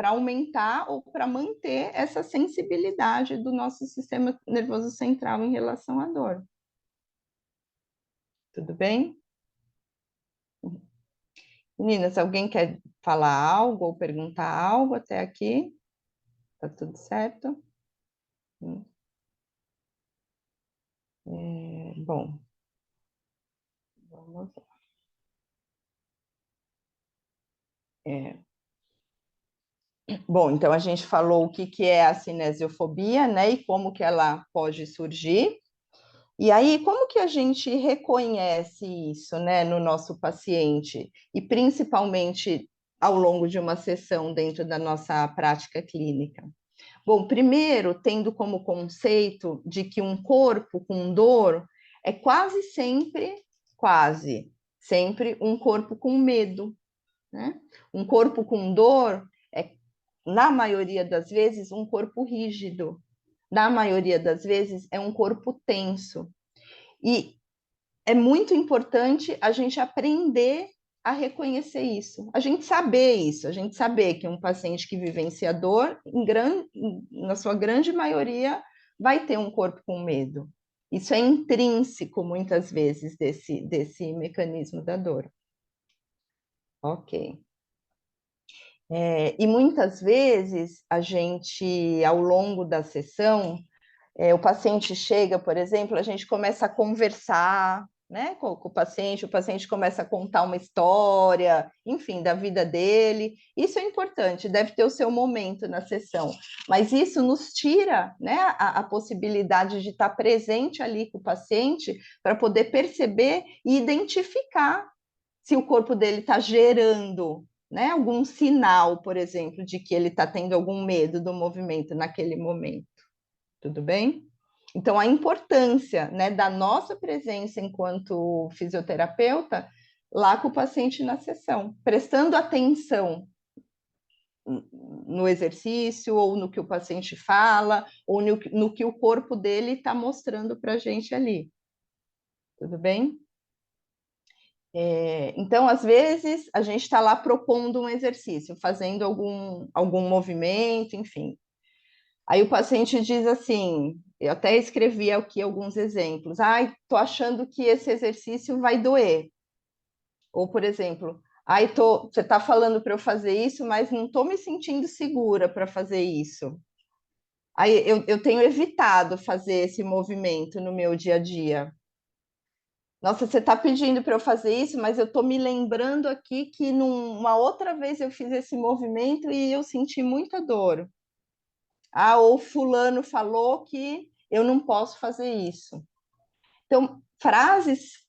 aumentar ou para manter essa sensibilidade do nosso sistema nervoso central em relação à dor. Tudo bem? Meninas, alguém quer falar algo ou perguntar algo até aqui? Tá tudo certo? Bom, vamos lá. Bom, então a gente falou o que é a cinesiofobia, né, e como que ela pode surgir. E aí, como que a gente reconhece isso, né, no nosso paciente, e principalmente ao longo de uma sessão dentro da nossa prática clínica? Bom, primeiro, tendo como conceito de que um corpo com dor é quase sempre um corpo com medo, né? Um corpo com dor na maioria das vezes, um corpo rígido. Na maioria das vezes, é um corpo tenso. E é muito importante a gente aprender a reconhecer isso, a gente saber isso, a gente saber que um paciente que vivencia dor, na sua grande maioria, vai ter um corpo com medo. Isso é intrínseco, muitas vezes, desse mecanismo da dor. Ok. E muitas vezes, a gente, ao longo da sessão, o paciente chega, por exemplo, a gente começa a conversar, né, com o paciente começa a contar uma história, enfim, da vida dele. Isso é importante, deve ter o seu momento na sessão, mas isso nos tira, né, a possibilidade de estar presente ali com o paciente para poder perceber e identificar se o corpo dele está gerando, né, algum sinal, por exemplo, de que ele está tendo algum medo do movimento naquele momento. Tudo bem? Então, a importância, né, da nossa presença enquanto fisioterapeuta lá com o paciente na sessão, prestando atenção no exercício, ou no que o paciente fala, ou no que o corpo dele está mostrando para a gente ali. Tudo bem? Então, às vezes, a gente está lá propondo um exercício, fazendo algum movimento, enfim. Aí o paciente diz assim, eu até escrevi aqui alguns exemplos. Ai, tô achando que esse exercício vai doer. Ou, por exemplo, ai, você está falando para eu fazer isso, mas não estou me sentindo segura para fazer isso. Aí eu tenho evitado fazer esse movimento no meu dia a dia. Nossa, você está pedindo para eu fazer isso, mas eu estou me lembrando aqui que uma outra vez eu fiz esse movimento e eu senti muita dor. Ou fulano falou que eu não posso fazer isso. Então, frases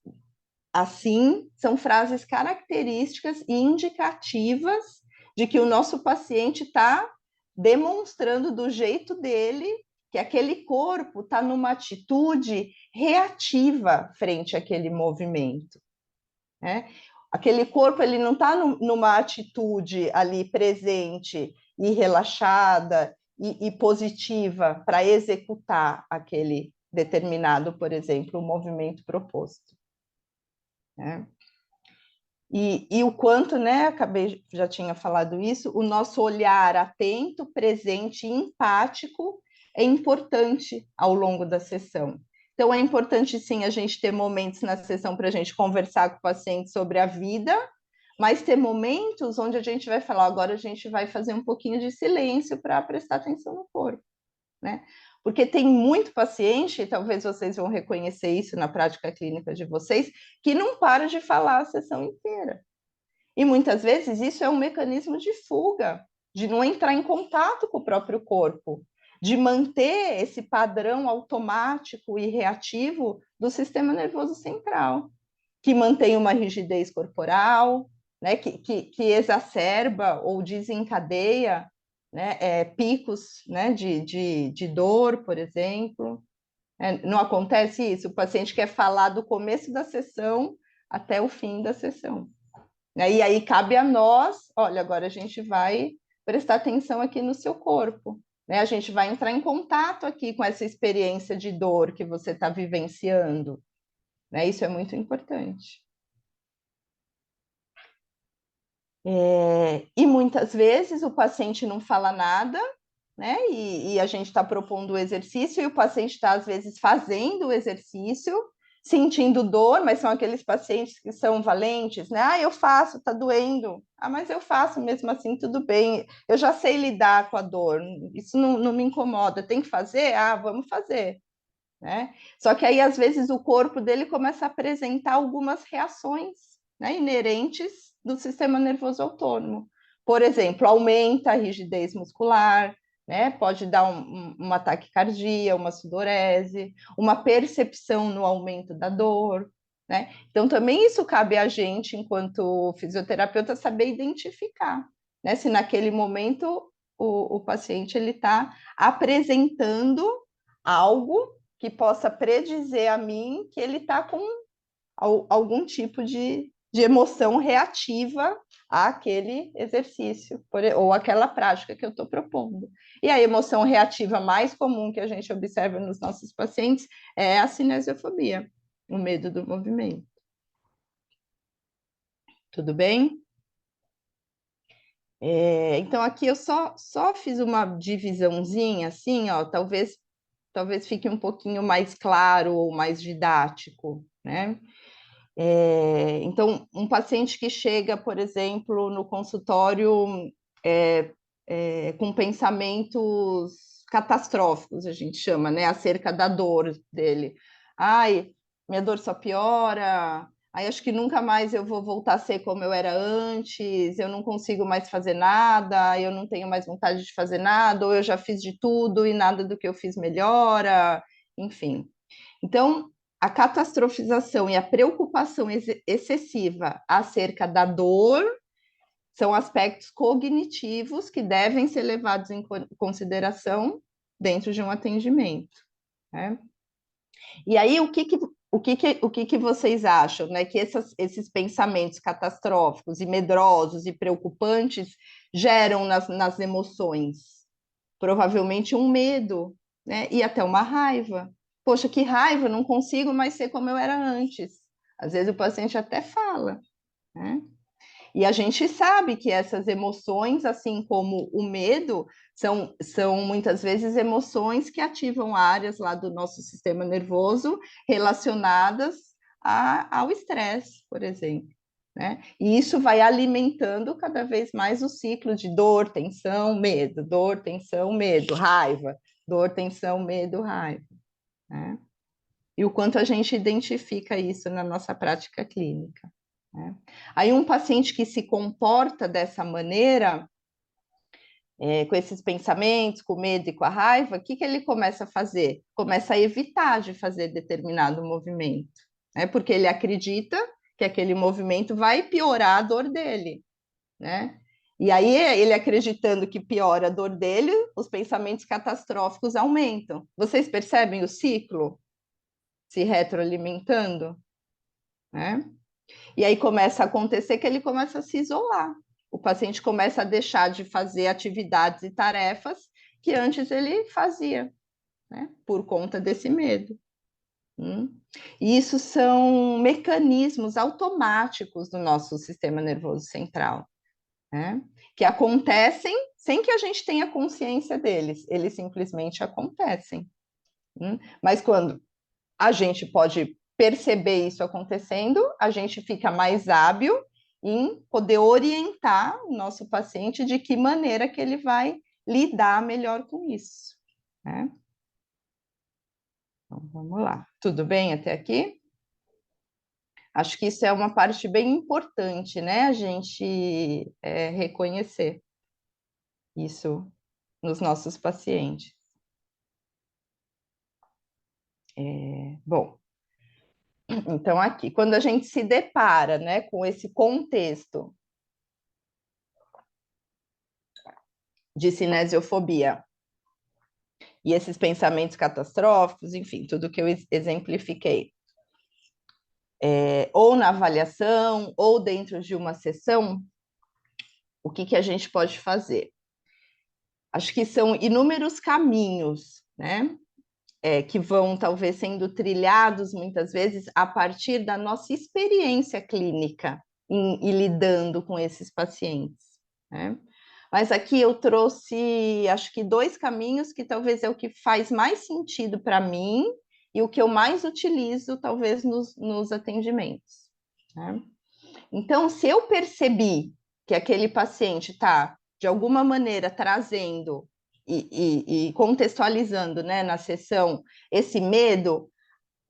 assim são frases características e indicativas de que o nosso paciente está demonstrando do jeito dele que aquele corpo está numa atitude reativa frente àquele movimento, né? Aquele corpo ele não está numa atitude ali presente e relaxada e positiva para executar aquele determinado, por exemplo, movimento proposto. Né? E o quanto, né, já tinha falado isso, o nosso olhar atento, presente e empático é importante ao longo da sessão. Então, é importante, sim, a gente ter momentos na sessão para a gente conversar com o paciente sobre a vida, mas ter momentos onde a gente vai falar, agora a gente vai fazer um pouquinho de silêncio para prestar atenção no corpo, né? Porque tem muito paciente, talvez vocês vão reconhecer isso na prática clínica de vocês, que não para de falar a sessão inteira. E muitas vezes isso é um mecanismo de fuga, de não entrar em contato com o próprio corpo, de manter esse padrão automático e reativo do sistema nervoso central, que mantém uma rigidez corporal, né, que exacerba ou desencadeia, né, picos, né, de dor, por exemplo. Não acontece isso? O paciente quer falar do começo da sessão até o fim da sessão. E aí cabe a nós, olha, agora a gente vai prestar atenção aqui no seu corpo. Né? A gente vai entrar em contato aqui com essa experiência de dor que você está vivenciando. Né? Isso é muito importante. E muitas vezes o paciente não fala nada, né? E a gente está propondo o exercício e o paciente está, às vezes, fazendo o exercício, sentindo dor, mas são aqueles pacientes que são valentes, né? Eu faço, está doendo. Mas eu faço mesmo assim, tudo bem. Eu já sei lidar com a dor, isso não me incomoda. Tem que fazer? Vamos fazer. Né? Só que aí, às vezes, o corpo dele começa a apresentar algumas reações, né, inerentes do sistema nervoso autônomo. Por exemplo, aumenta a rigidez muscular, né? Pode dar uma taquicardia, uma sudorese, uma percepção no aumento da dor. Né? Então, também isso cabe a gente, enquanto fisioterapeuta, saber identificar, né? Se naquele momento o paciente está apresentando algo que possa predizer a mim que ele está com algum tipo de de emoção reativa àquele exercício, ou aquela prática que eu estou propondo. E a emoção reativa mais comum que a gente observa nos nossos pacientes é a cinesiofobia, o medo do movimento. Tudo bem? Então, aqui eu só fiz uma divisãozinha, assim, ó, talvez fique um pouquinho mais claro ou mais didático, né? Então, um paciente que chega, por exemplo, no consultório com pensamentos catastróficos, a gente chama, né, acerca da dor dele. Ai, minha dor só piora, aí acho que nunca mais eu vou voltar a ser como eu era antes, eu não consigo mais fazer nada, eu não tenho mais vontade de fazer nada, ou eu já fiz de tudo e nada do que eu fiz melhora, enfim. Então, a catastrofização e a preocupação excessiva acerca da dor são aspectos cognitivos que devem ser levados em consideração dentro de um atendimento, né? E aí, o que vocês acham, né? Que esses pensamentos catastróficos e medrosos e preocupantes geram nas emoções? Provavelmente um medo, né? E até uma raiva. Poxa, que raiva, não consigo mais ser como eu era antes. Às vezes o paciente até fala, né? E a gente sabe que essas emoções, assim como o medo, são muitas vezes emoções que ativam áreas lá do nosso sistema nervoso relacionadas ao estresse, por exemplo, né? E isso vai alimentando cada vez mais o ciclo de dor, tensão, medo, raiva, dor, tensão, medo, raiva, né? E o quanto a gente identifica isso na nossa prática clínica, né? Aí um paciente que se comporta dessa maneira, com esses pensamentos, com o medo e com a raiva, o que ele começa a fazer? Começa a evitar de fazer determinado movimento, né? Porque ele acredita que aquele movimento vai piorar a dor dele, né? E aí, ele acreditando que piora a dor dele, os pensamentos catastróficos aumentam. Vocês percebem o ciclo se retroalimentando, né? E aí começa a acontecer que ele começa a se isolar. O paciente começa a deixar de fazer atividades e tarefas que antes ele fazia, né? Por conta desse medo. E isso são mecanismos automáticos do nosso sistema nervoso central, né? Que acontecem sem que a gente tenha consciência deles, eles simplesmente acontecem. Mas quando a gente pode perceber isso acontecendo, a gente fica mais hábil em poder orientar o nosso paciente de que maneira que ele vai lidar melhor com isso, né? Então, vamos lá. Tudo bem até aqui? Acho que isso é uma parte bem importante, né? A gente reconhecer isso nos nossos pacientes. Bom, então aqui, quando a gente se depara, né, com esse contexto de cinesiofobia e esses pensamentos catastróficos, enfim, tudo que eu exemplifiquei, ou na avaliação, ou dentro de uma sessão, o que a gente pode fazer? Acho que são inúmeros caminhos, né, que vão talvez sendo trilhados muitas vezes a partir da nossa experiência clínica em lidando com esses pacientes, né? Mas aqui eu trouxe, acho que 2 caminhos que talvez é o que faz mais sentido para mim e o que eu mais utilizo, talvez, nos atendimentos, né? Então, se eu percebi que aquele paciente está, de alguma maneira, trazendo e contextualizando, né, na sessão esse medo,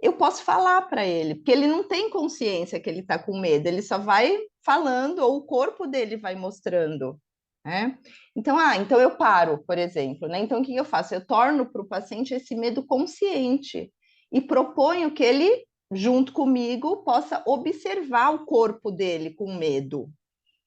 eu posso falar para ele, porque ele não tem consciência que ele está com medo, ele só vai falando, ou o corpo dele vai mostrando, né? Então, então eu paro, por exemplo, né? Então, o que eu faço? Eu torno para o paciente esse medo consciente e proponho que ele, junto comigo, possa observar o corpo dele com medo.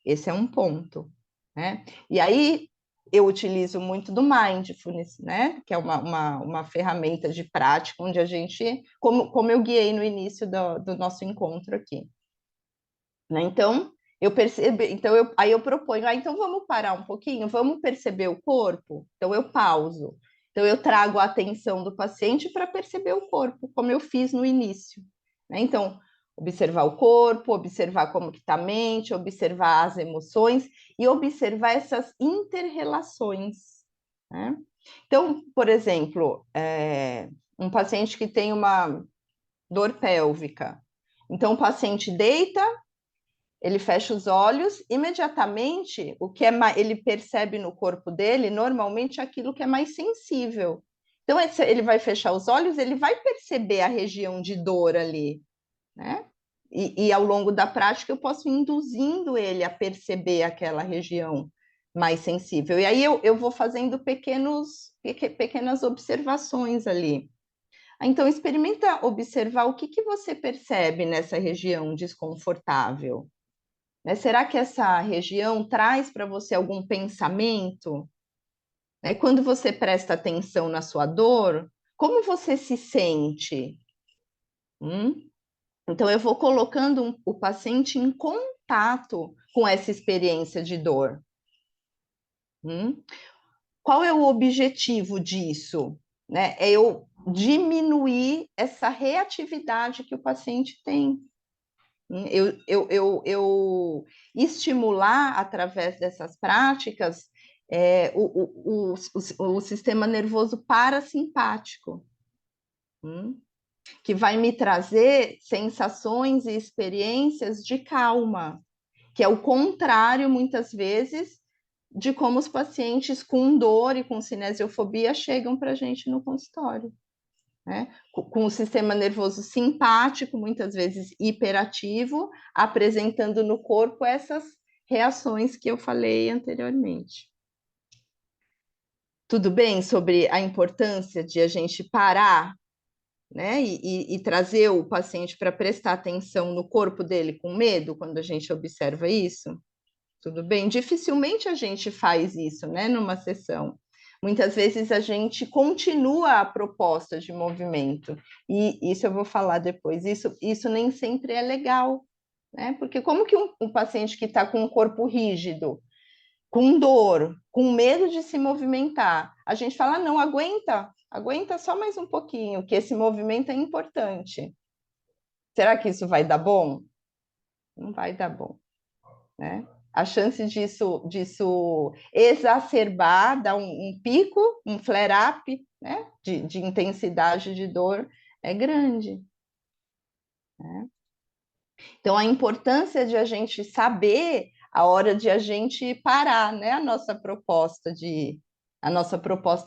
Esse é um ponto, né? E aí eu utilizo muito do mindfulness, né? Que é uma ferramenta de prática onde a gente, como eu guiei no início do nosso encontro aqui, né? Então, eu percebo, aí eu proponho, então vamos parar um pouquinho, vamos perceber o corpo? Então eu pauso. Então eu trago a atenção do paciente para perceber o corpo, como eu fiz no início, né? Então, observar o corpo, observar como que está a mente, observar as emoções e observar essas inter-relações, né? Então, por exemplo, um paciente que tem uma dor pélvica. Então, o paciente deita, ele fecha os olhos, imediatamente o que ele percebe no corpo dele, normalmente é aquilo que é mais sensível. Então, ele vai fechar os olhos, ele vai perceber a região de dor ali, né? E ao longo da prática eu posso ir induzindo ele a perceber aquela região mais sensível. E aí eu vou fazendo pequenas observações ali. Então, experimenta observar o que você percebe nessa região desconfortável. Né? Será que essa região traz para você algum pensamento? Né? Quando você presta atenção na sua dor, como você se sente? Então, eu vou colocando o paciente em contato com essa experiência de dor. Qual é o objetivo disso? Né? É eu diminuir essa reatividade que o paciente tem. Eu estimular através dessas práticas o sistema nervoso parasimpático, que vai me trazer sensações e experiências de calma, que é o contrário, muitas vezes, de como os pacientes com dor e com cinesiofobia chegam para a gente no consultório. Né? Com o sistema nervoso simpático, muitas vezes hiperativo, apresentando no corpo essas reações que eu falei anteriormente. Tudo bem sobre a importância de a gente parar, né, e trazer o paciente para prestar atenção no corpo dele com medo, quando a gente observa isso? Tudo bem? Dificilmente a gente faz isso, né, numa sessão. Muitas vezes a gente continua a proposta de movimento, e isso eu vou falar depois, isso nem sempre é legal, né? Porque como que um paciente que está com um corpo rígido, com dor, com medo de se movimentar, a gente fala, não, aguenta só mais um pouquinho, que esse movimento é importante. Será que isso vai dar bom? Não vai dar bom, né? A chance disso exacerbar, dar um pico, um flare-up, né, de intensidade de dor é grande. Né? Então, a importância de a gente saber a hora de a gente parar, né, a nossa proposta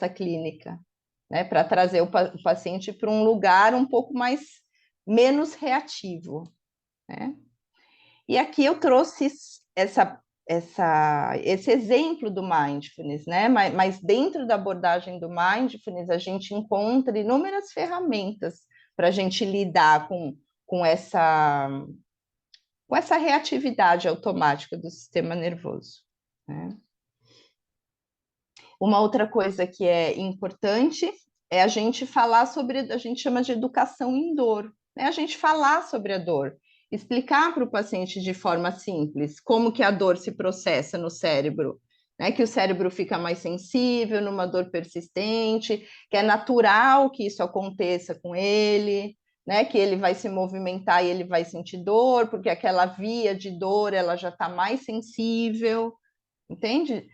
clínica, né, para trazer o paciente para um lugar um pouco menos reativo. Né? E aqui eu trouxe esse exemplo do mindfulness, né? Mas dentro da abordagem do mindfulness, a gente encontra inúmeras ferramentas para a gente lidar com essa reatividade automática do sistema nervoso. Né? Uma outra coisa que é importante é a gente falar a gente chama de educação em dor, né? A gente falar sobre a dor, explicar para o paciente de forma simples como que a dor se processa no cérebro, né? Que o cérebro fica mais sensível numa dor persistente, que é natural que isso aconteça com ele, né? Que ele vai se movimentar e ele vai sentir dor, porque aquela via de dor ela já está mais sensível, entende?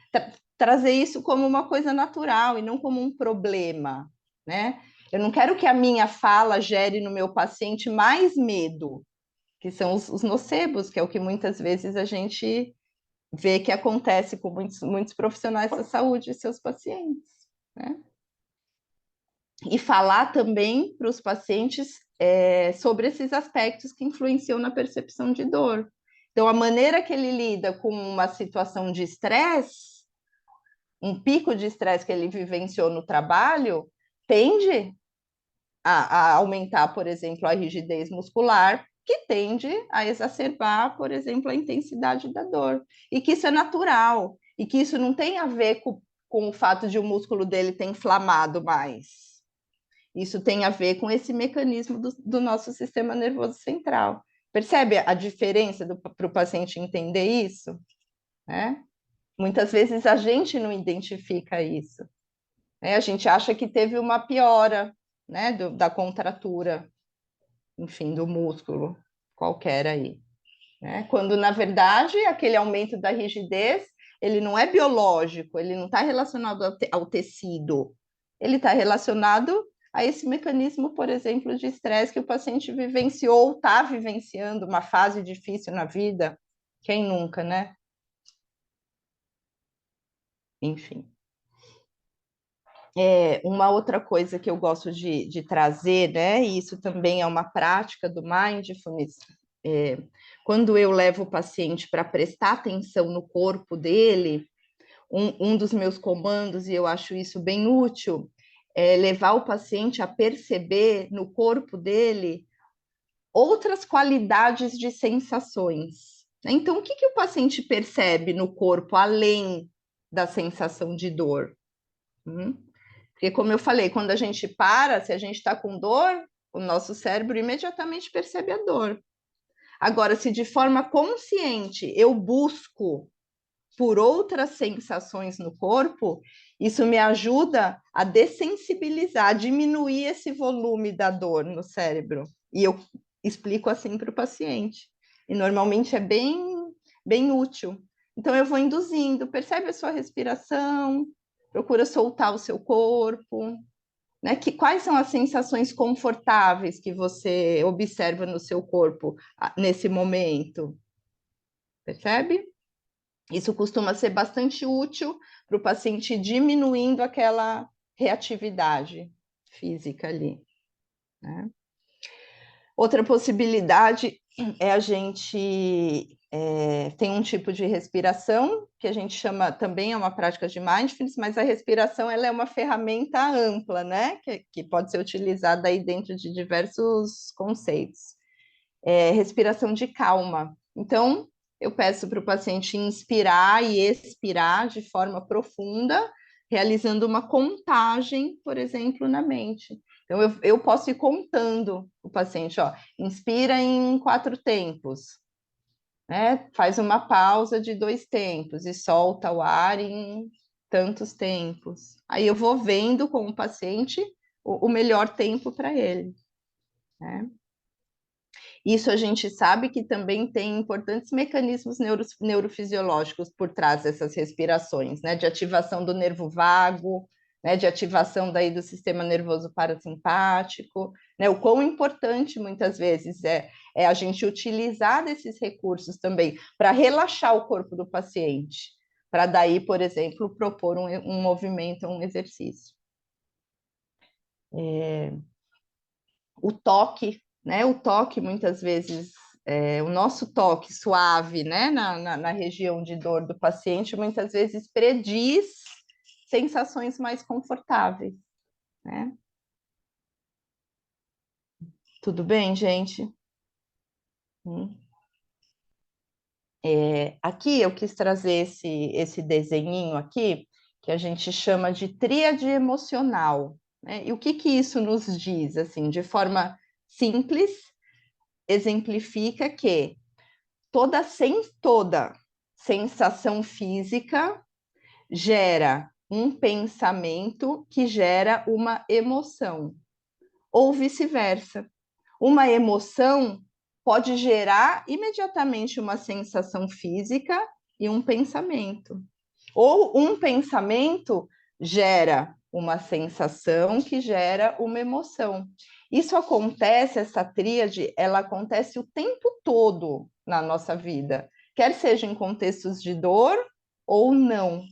Trazer isso como uma coisa natural e não como um problema, né? Eu não quero que a minha fala gere no meu paciente mais medo, que são os nocebos, que é o que muitas vezes a gente vê que acontece com muitos profissionais da saúde e seus pacientes, né? E falar também para os pacientes sobre esses aspectos que influenciam na percepção de dor. Então, a maneira que ele lida com uma situação de estresse, um pico de estresse que ele vivenciou no trabalho, tende a aumentar, por exemplo, a rigidez muscular, que tende a exacerbar, por exemplo, a intensidade da dor. E que isso é natural, e que isso não tem a ver com o fato de o músculo dele ter inflamado mais. Isso tem a ver com esse mecanismo do nosso sistema nervoso central, Percebe a diferença para o paciente entender isso? Né? Muitas vezes a gente não identifica isso. Né? A gente acha que teve uma piora, né, da contratura, enfim, do músculo qualquer aí. Né? Quando, na verdade, aquele aumento da rigidez, ele não é biológico, ele não está relacionado ao tecido, ele está relacionado a esse mecanismo, por exemplo, de estresse que o paciente vivenciou, ou está vivenciando uma fase difícil na vida. Quem nunca, né? Enfim. Uma outra coisa que eu gosto de trazer, né, e isso também é uma prática do mindfulness, quando eu levo o paciente para prestar atenção no corpo dele, um dos meus comandos, e eu acho isso bem útil, é levar o paciente a perceber no corpo dele outras qualidades de sensações. Então, o que o paciente percebe no corpo além da sensação de dor? Porque, como eu falei, quando a gente para, se a gente está com dor, o nosso cérebro imediatamente percebe a dor. Agora, se de forma consciente eu busco por outras sensações no corpo, isso me ajuda a dessensibilizar, a diminuir esse volume da dor no cérebro. E eu explico assim para o paciente. E normalmente é bem útil. Então eu vou induzindo, percebe a sua respiração, procura soltar o seu corpo, né? Quais são as sensações confortáveis que você observa no seu corpo nesse momento? Percebe? Isso costuma ser bastante útil para o paciente diminuindo aquela reatividade física ali. Né? Outra possibilidade é a gente tem um tipo de respiração que a gente chama, também é uma prática de mindfulness, mas a respiração ela é uma ferramenta ampla, né? Que pode ser utilizada aí dentro de diversos conceitos. Respiração de calma. Então, eu peço para o paciente inspirar e expirar de forma profunda, realizando uma contagem, por exemplo, na mente. Então, eu posso ir contando o paciente, ó, inspira em 4 tempos, né? Faz uma pausa de 2 tempos e solta o ar em tantos tempos. Aí eu vou vendo com o paciente o melhor tempo para ele, né? Isso a gente sabe que também tem importantes mecanismos neurofisiológicos por trás dessas respirações, né? De ativação do nervo vago, né? De ativação daí do sistema nervoso parasimpático, né? O quão importante muitas vezes é a gente utilizar desses recursos também para relaxar o corpo do paciente, para daí, por exemplo, propor um movimento, um exercício. O toque, né? O toque, muitas vezes, o nosso toque suave, né? Na região de dor do paciente, muitas vezes prediz sensações mais confortáveis, né? Tudo bem, gente? Aqui eu quis trazer esse desenhinho aqui, que a gente chama de tríade emocional, né? E o que isso nos diz, assim, de forma simples, exemplifica que toda sensação física gera um pensamento que gera uma emoção, ou vice-versa. Uma emoção pode gerar imediatamente uma sensação física e um pensamento. Ou um pensamento gera uma sensação que gera uma emoção. Isso acontece, essa tríade, ela acontece o tempo todo na nossa vida, quer seja em contextos de dor ou não.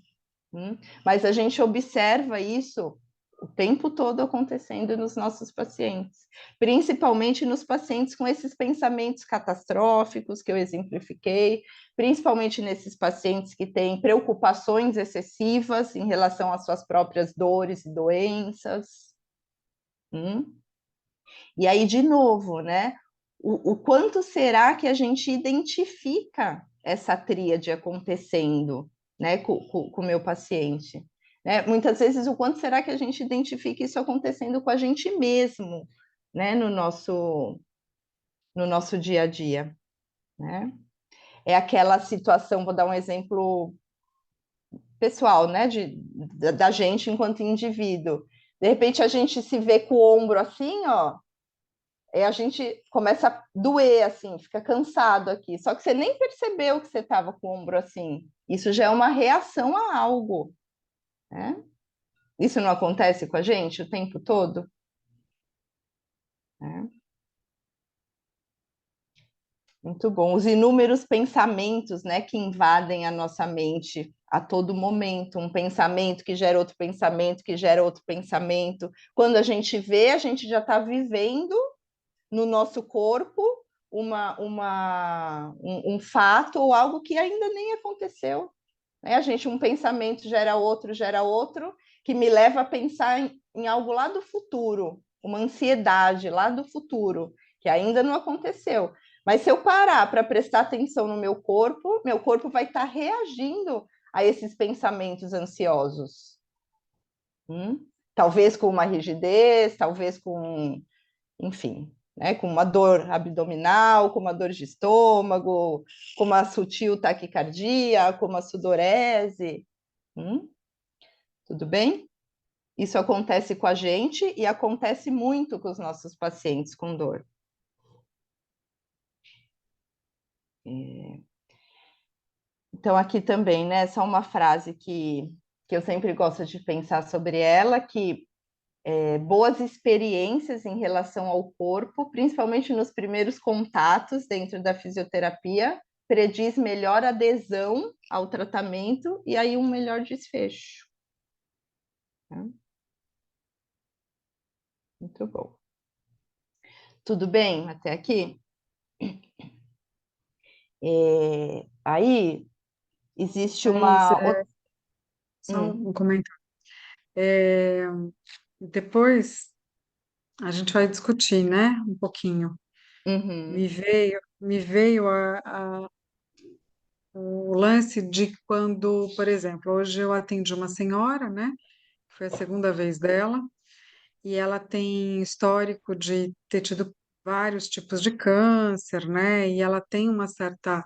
Mas a gente observa isso o tempo todo acontecendo nos nossos pacientes, principalmente nos pacientes com esses pensamentos catastróficos que eu exemplifiquei, principalmente nesses pacientes que têm preocupações excessivas em relação às suas próprias dores e doenças. E aí, de novo, né? O quanto será que a gente identifica essa tríade acontecendo, né, com o meu paciente? Né? Muitas vezes, o quanto será que a gente identifica isso acontecendo com a gente mesmo, né, no nosso no nosso dia a dia, né? É aquela situação, vou dar um exemplo pessoal, né, da gente enquanto indivíduo. De repente a gente se vê com o ombro assim, ó, e a gente começa a doer assim, fica cansado aqui. Só que você nem percebeu que você estava com o ombro assim. Isso já é uma reação a algo, né? Isso não acontece com a gente o tempo todo, né? Muito bom. Os inúmeros pensamentos, né, que invadem a nossa mente a todo momento. Um pensamento que gera outro pensamento, que gera outro pensamento. Quando a gente vê, a gente já está vivendo no nosso corpo um fato ou algo que ainda nem aconteceu. Né? Um pensamento gera outro, que me leva a pensar em algo lá do futuro, uma ansiedade lá do futuro, que ainda não aconteceu. Mas se eu parar para prestar atenção no meu corpo vai estar reagindo a esses pensamentos ansiosos. Talvez com uma rigidez, talvez com, enfim, né, com uma dor abdominal, com uma dor de estômago, com uma sutil taquicardia, com uma sudorese. Tudo bem? Isso acontece com a gente e acontece muito com os nossos pacientes com dor. Então, aqui também, né, só uma frase que eu sempre gosto de pensar sobre ela, que boas experiências em relação ao corpo, principalmente nos primeiros contatos dentro da fisioterapia, prediz melhor adesão ao tratamento e aí um melhor desfecho. Muito bom. Tudo bem até aqui? Aí existe Thaís, uma... só um comentário. Depois a gente vai discutir, né, um pouquinho. Uhum. Me veio o lance de quando, por exemplo, hoje eu atendi uma senhora, né? Foi a segunda vez dela, e ela tem histórico de ter tido vários tipos de câncer, né? E ela tem uma certa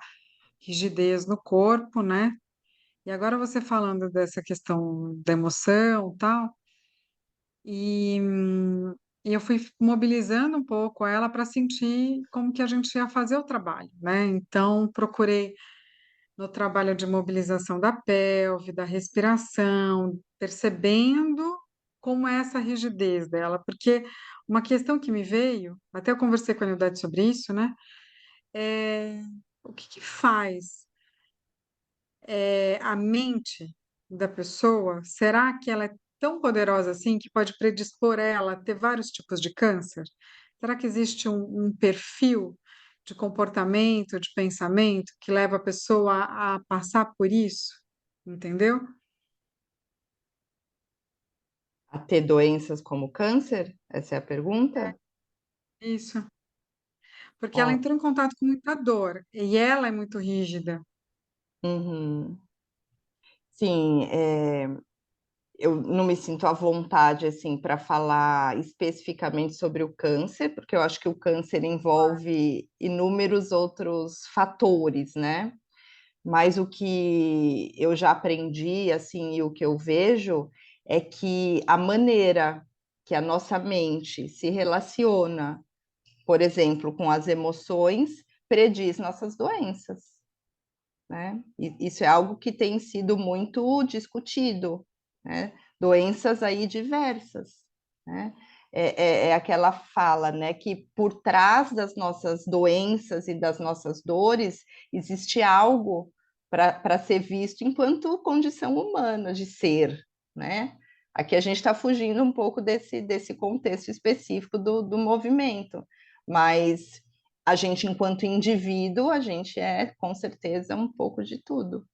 rigidez no corpo, né? E agora você falando dessa questão da emoção, tal, e, e eu fui mobilizando um pouco ela para sentir como que a gente ia fazer o trabalho, né? Então procurei no trabalho de mobilização da pelve, da respiração, percebendo como é essa rigidez dela, porque uma questão que me veio, até eu conversei com a Nildade sobre isso, né? É o que que faz a mente da pessoa? Será que ela é tão poderosa assim que pode predispor ela a ter vários tipos de câncer? Será que existe um perfil de comportamento, de pensamento, que leva a pessoa a passar por isso? Entendeu? A ter doenças como câncer? Essa é a pergunta? Isso. Porque ela Ó, entrou em contato com muita dor e ela é muito rígida. uhum. Sim, eu não me sinto à vontade assim para falar especificamente sobre o câncer, porque eu acho que o câncer envolve inúmeros outros fatores, né? Mas o que eu já aprendi assim e o que eu vejo é que a maneira que a nossa mente se relaciona, por exemplo, com as emoções, prediz nossas doenças, né? E isso é algo que tem sido muito discutido, né? Doenças aí diversas, né? É aquela fala, né, que por trás das nossas doenças e das nossas dores existe algo para ser visto enquanto condição humana de ser, né? Aqui a gente está fugindo um pouco desse contexto específico do movimento, mas a gente, enquanto indivíduo, a gente é, com certeza, um pouco de tudo,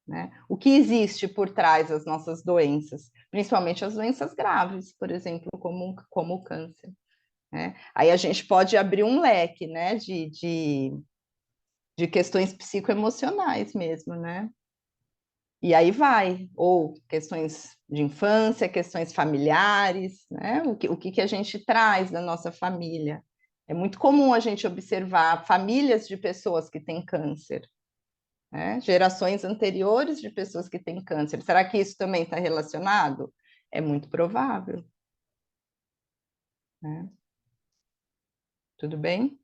né? O que existe por trás das nossas doenças, principalmente as doenças graves, por exemplo, como o câncer, né? Aí a gente pode abrir um leque, né, de questões psicoemocionais mesmo, né? E aí vai, ou questões de infância, questões familiares, né? O que a gente traz da nossa família. É muito comum a gente observar famílias de pessoas que têm câncer, né? Gerações anteriores de pessoas que têm câncer. Será que isso também está relacionado? É muito provável, né? Tudo bem?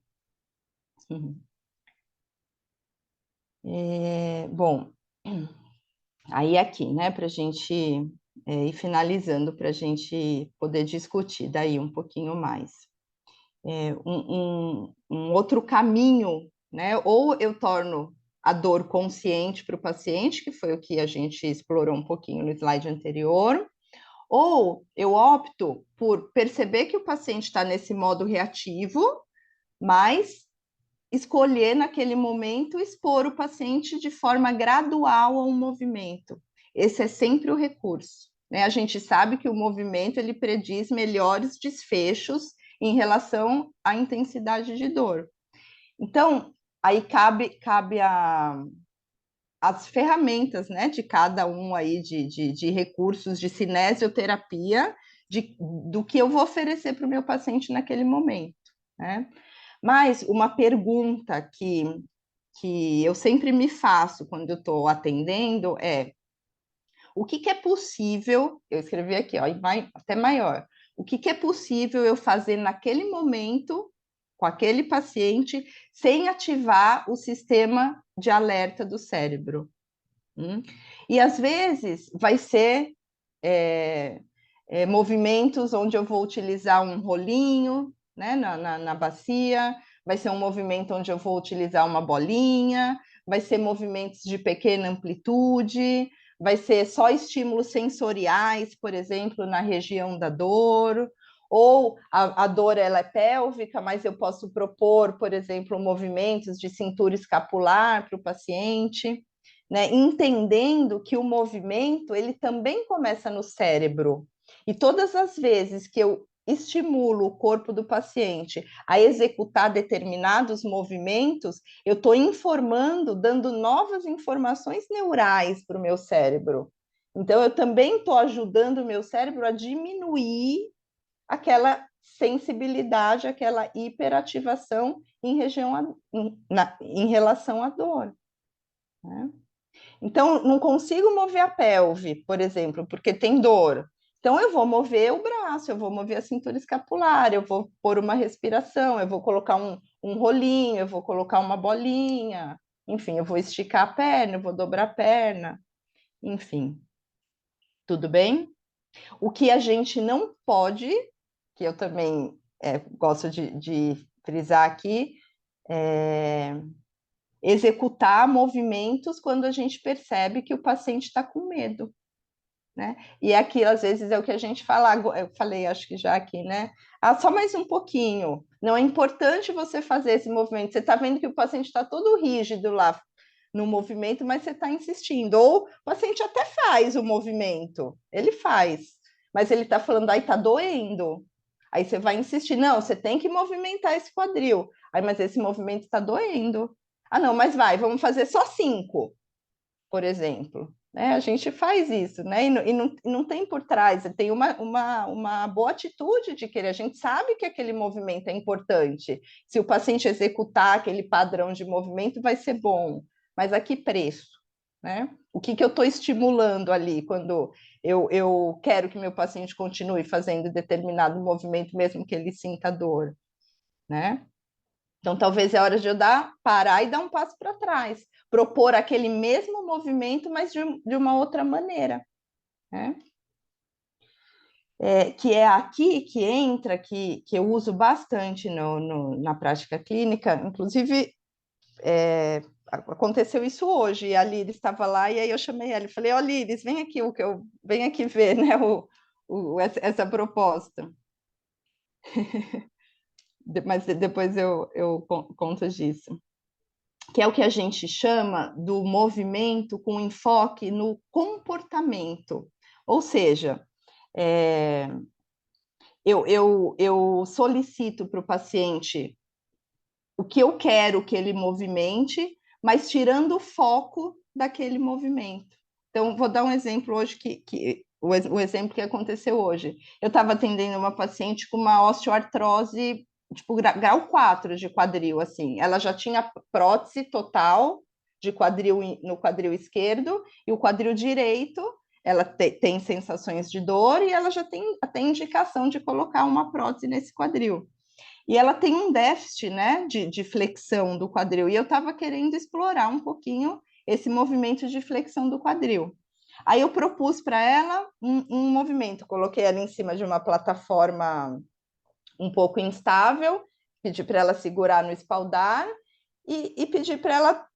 Uhum. Bom, aí aqui, né, para a gente ir finalizando, para a gente poder discutir daí um pouquinho mais. Um outro caminho, né? Ou eu torno a dor consciente para o paciente, que foi o que a gente explorou um pouquinho no slide anterior, ou eu opto por perceber que o paciente está nesse modo reativo, mas escolher naquele momento expor o paciente de forma gradual a um movimento. Esse é sempre o recurso, né? A gente sabe que o movimento ele prediz melhores desfechos em relação à intensidade de dor. Então, aí cabe as ferramentas, né, de cada um aí de recursos de cinesioterapia, do que eu vou oferecer para o meu paciente naquele momento, né? Mas uma pergunta que eu sempre me faço quando eu estou atendendo é: o que é possível, eu escrevi aqui, ó, e vai até maior, o que é possível eu fazer naquele momento com aquele paciente sem ativar o sistema de alerta do cérebro? E às vezes vai ser movimentos onde eu vou utilizar um rolinho, né, na bacia, vai ser um movimento onde eu vou utilizar uma bolinha, vai ser movimentos de pequena amplitude, vai ser só estímulos sensoriais, por exemplo, na região da dor, ou a dor ela é pélvica, mas eu posso propor, por exemplo, movimentos de cintura escapular para o paciente, né, entendendo que o movimento ele também começa no cérebro. E todas as vezes que eu estimulo o corpo do paciente a executar determinados movimentos, eu estou informando, dando novas informações neurais para o meu cérebro. Então, eu também estou ajudando o meu cérebro a diminuir aquela sensibilidade, aquela hiperativação em relação à dor, né? Então, não consigo mover a pelve, por exemplo, porque tem dor. Então, eu vou mover o braço, eu vou mover a cintura escapular, eu vou pôr uma respiração, eu vou colocar um rolinho, eu vou colocar uma bolinha, enfim, eu vou esticar a perna, eu vou dobrar a perna, enfim. Tudo bem? O que a gente não pode, que eu também gosto de frisar aqui, executar movimentos quando a gente percebe que o paciente está com medo, né? E aqui, às vezes, é o que a gente fala, eu falei, acho que já aqui, né? Só mais um pouquinho. Não é importante você fazer esse movimento. Você está vendo que o paciente está todo rígido lá no movimento, mas você está insistindo. Ou o paciente até faz o movimento, ele faz, mas ele está falando, aí está doendo. Aí você vai insistir, não, você tem que movimentar esse quadril. Aí, mas esse movimento está doendo. Não, mas vai, vamos fazer só 5, por exemplo. Né? A gente faz isso, né? E não tem por trás, tem uma boa atitude de querer. A gente sabe que aquele movimento é importante. Se o paciente executar aquele padrão de movimento, vai ser bom. Mas a que preço? Né? O que eu estou estimulando ali quando eu quero que meu paciente continue fazendo determinado movimento, mesmo que ele sinta dor, né? Então, talvez é hora de eu parar e dar um passo para trás, propor aquele mesmo movimento, mas de uma outra maneira, né? Que é aqui que entra, que eu uso bastante na prática clínica, inclusive aconteceu isso hoje, e a Liris estava lá, e aí eu chamei ela e falei, ó, Liris, vem aqui, vem aqui ver, né, essa proposta. Mas depois eu conto disso. Que é o que a gente chama do movimento com enfoque no comportamento. Ou seja, eu solicito para o paciente o que eu quero que ele movimente, mas tirando o foco daquele movimento. Então, vou dar um exemplo hoje, o exemplo que aconteceu hoje. Eu estava atendendo uma paciente com uma osteoartrose tipo, grau 4 de quadril, assim. Ela já tinha prótese total de quadril no quadril esquerdo, e o quadril direito, ela tem sensações de dor, e ela já tem até indicação de colocar uma prótese nesse quadril. E ela tem um déficit, né, de flexão do quadril, e eu estava querendo explorar um pouquinho esse movimento de flexão do quadril. Aí eu propus para ela um movimento, coloquei ela em cima de uma plataforma um pouco instável, pedi para ela segurar no espaldar e pedi para ela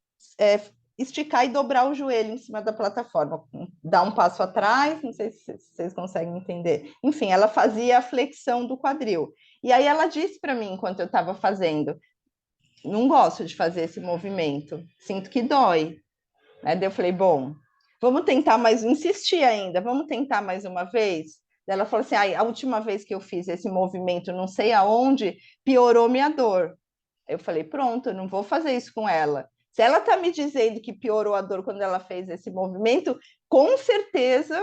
esticar e dobrar o joelho em cima da plataforma, dar um passo atrás, não sei se vocês conseguem entender. Enfim, ela fazia a flexão do quadril. E aí ela disse para mim, enquanto eu estava fazendo, não gosto de fazer esse movimento, sinto que dói. Daí eu falei, bom, vamos tentar mais, insistir ainda, vamos tentar mais uma vez? Ela falou assim, a última vez que eu fiz esse movimento, não sei aonde, piorou minha dor. Eu falei, pronto, eu não vou fazer isso com ela. Se ela está me dizendo que piorou a dor quando ela fez esse movimento, com certeza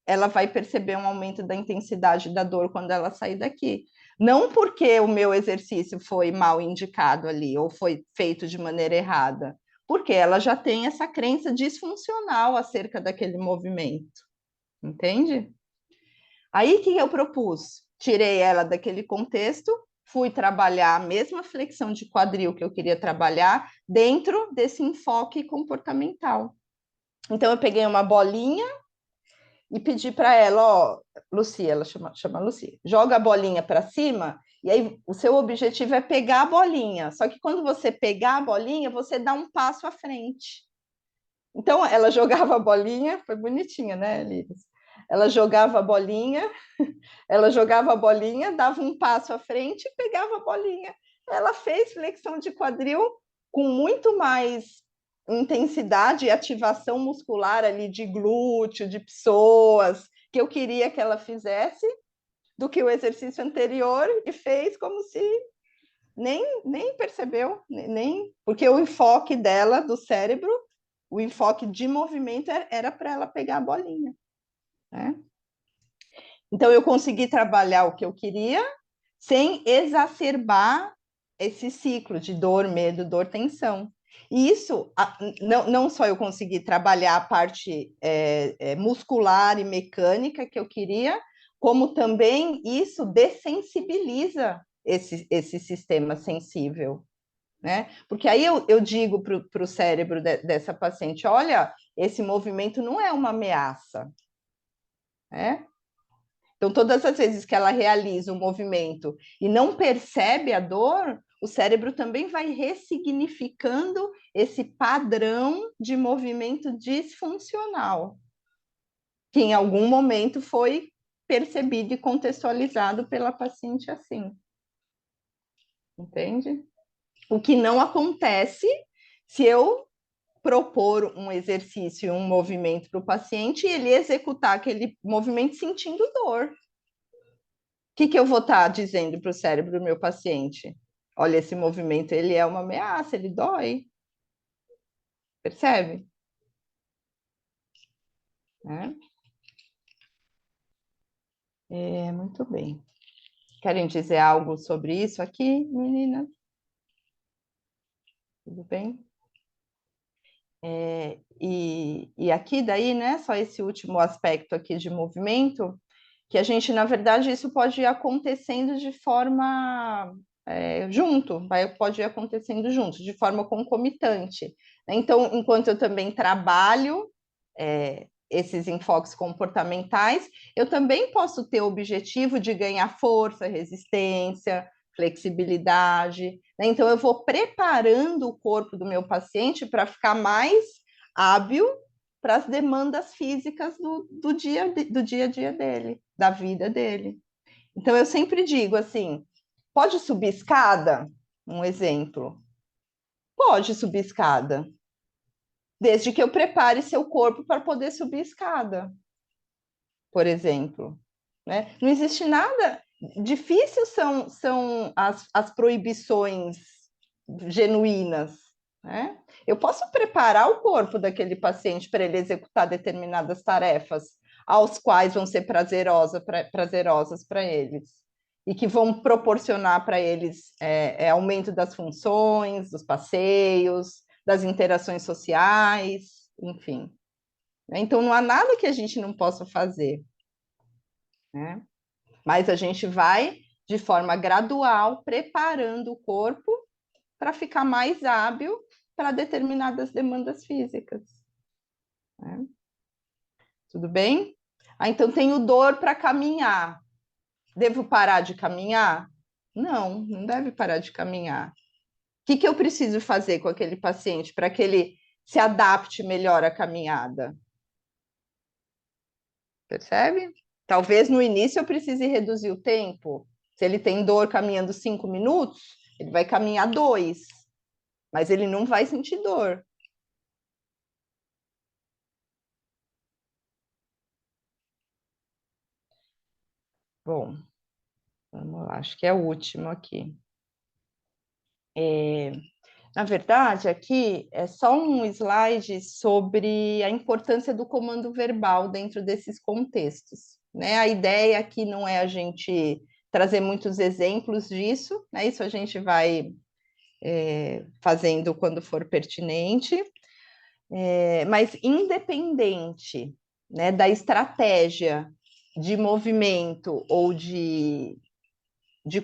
ela vai perceber um aumento da intensidade da dor quando ela sair daqui. Não porque o meu exercício foi mal indicado ali, ou foi feito de maneira errada, porque ela já tem essa crença disfuncional acerca daquele movimento. Entende? Aí, o que eu propus? Tirei ela daquele contexto, fui trabalhar a mesma flexão de quadril que eu queria trabalhar dentro desse enfoque comportamental. Então, eu peguei uma bolinha e pedi para ela, ó, Lucia, ela chama Lucia, joga a bolinha para cima, e aí o seu objetivo é pegar a bolinha. Só que quando você pegar a bolinha, você dá um passo à frente. Então, ela jogava a bolinha, foi bonitinha, né, Liris? Ela jogava a bolinha, dava um passo à frente e pegava a bolinha. Ela fez flexão de quadril com muito mais intensidade e ativação muscular ali de glúteo, de psoas, que eu queria que ela fizesse, do que o exercício anterior, e fez como se nem percebeu, porque o enfoque dela, do cérebro, o enfoque de movimento era para ela pegar a bolinha, né? Então, eu consegui trabalhar o que eu queria sem exacerbar esse ciclo de dor, medo, dor, tensão. E isso, não só eu consegui trabalhar a parte muscular e mecânica que eu queria, como também isso dessensibiliza esse sistema sensível, né? Porque aí eu digo para o cérebro dessa paciente, olha, esse movimento não é uma ameaça, né? Então, todas as vezes que ela realiza um movimento e não percebe a dor, o cérebro também vai ressignificando esse padrão de movimento disfuncional, que em algum momento foi percebido e contextualizado pela paciente assim. Entende? O que não acontece se eu propor um exercício, um movimento para o paciente e ele executar aquele movimento sentindo dor. O que eu vou estar dizendo para o cérebro do meu paciente? Olha, esse movimento, ele é uma ameaça, ele dói. Percebe? Muito bem. Querem dizer algo sobre isso aqui, meninas? Tudo bem? E aqui daí, né, só esse último aspecto aqui de movimento, que a gente, na verdade, isso pode ir acontecendo de forma pode ir acontecendo junto, de forma concomitante. Então, enquanto eu também trabalho esses enfoques comportamentais, eu também posso ter o objetivo de ganhar força, resistência, flexibilidade, né? Então, eu vou preparando o corpo do meu paciente para ficar mais hábil para as demandas físicas do dia a dia dele, da vida dele. Então, eu sempre digo assim, pode subir escada? Um exemplo. Pode subir escada, desde que eu prepare seu corpo para poder subir escada, por exemplo. Né? Não existe nada. Difícil são as proibições genuínas. Né? Eu posso preparar o corpo daquele paciente para ele executar determinadas tarefas, aos quais vão ser prazerosas para eles. e que vão proporcionar para eles aumento das funções, dos passeios, das interações sociais, enfim. Então, não há nada que a gente não possa fazer, né? Mas a gente vai, de forma gradual, preparando o corpo para ficar mais hábil para determinadas demandas físicas, né? Tudo bem? Então, tenho dor para caminhar. Devo parar de caminhar? Não, não deve parar de caminhar. O que eu preciso fazer com aquele paciente para que ele se adapte melhor à caminhada? Percebe? Talvez no início eu precise reduzir o tempo. Se ele tem dor caminhando 5 minutos, ele vai caminhar 2, mas ele não vai sentir dor. Bom, vamos lá, acho que é o último aqui. Na verdade, aqui é só um slide sobre a importância do comando verbal dentro desses contextos, né? A ideia aqui não é a gente trazer muitos exemplos disso, né? Isso a gente vai fazendo quando for pertinente, mas independente, né, da estratégia de movimento ou de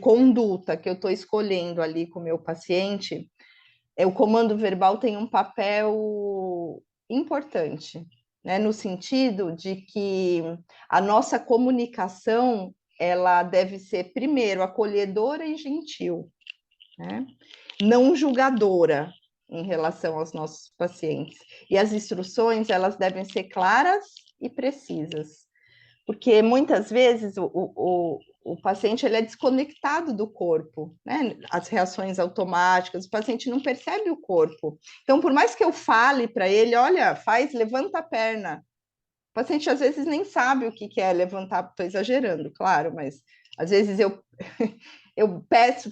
conduta que eu estou escolhendo ali com o meu paciente, o comando verbal tem um papel importante, né, no sentido de que a nossa comunicação ela deve ser, primeiro, acolhedora e gentil, né? Não julgadora em relação aos nossos pacientes. E as instruções elas devem ser claras e precisas, porque muitas vezes o paciente ele é desconectado do corpo, né? As reações automáticas, o paciente não percebe o corpo. Então, por mais que eu fale para ele, olha, levanta a perna, o paciente às vezes nem sabe o que é levantar, estou exagerando, claro, mas às vezes eu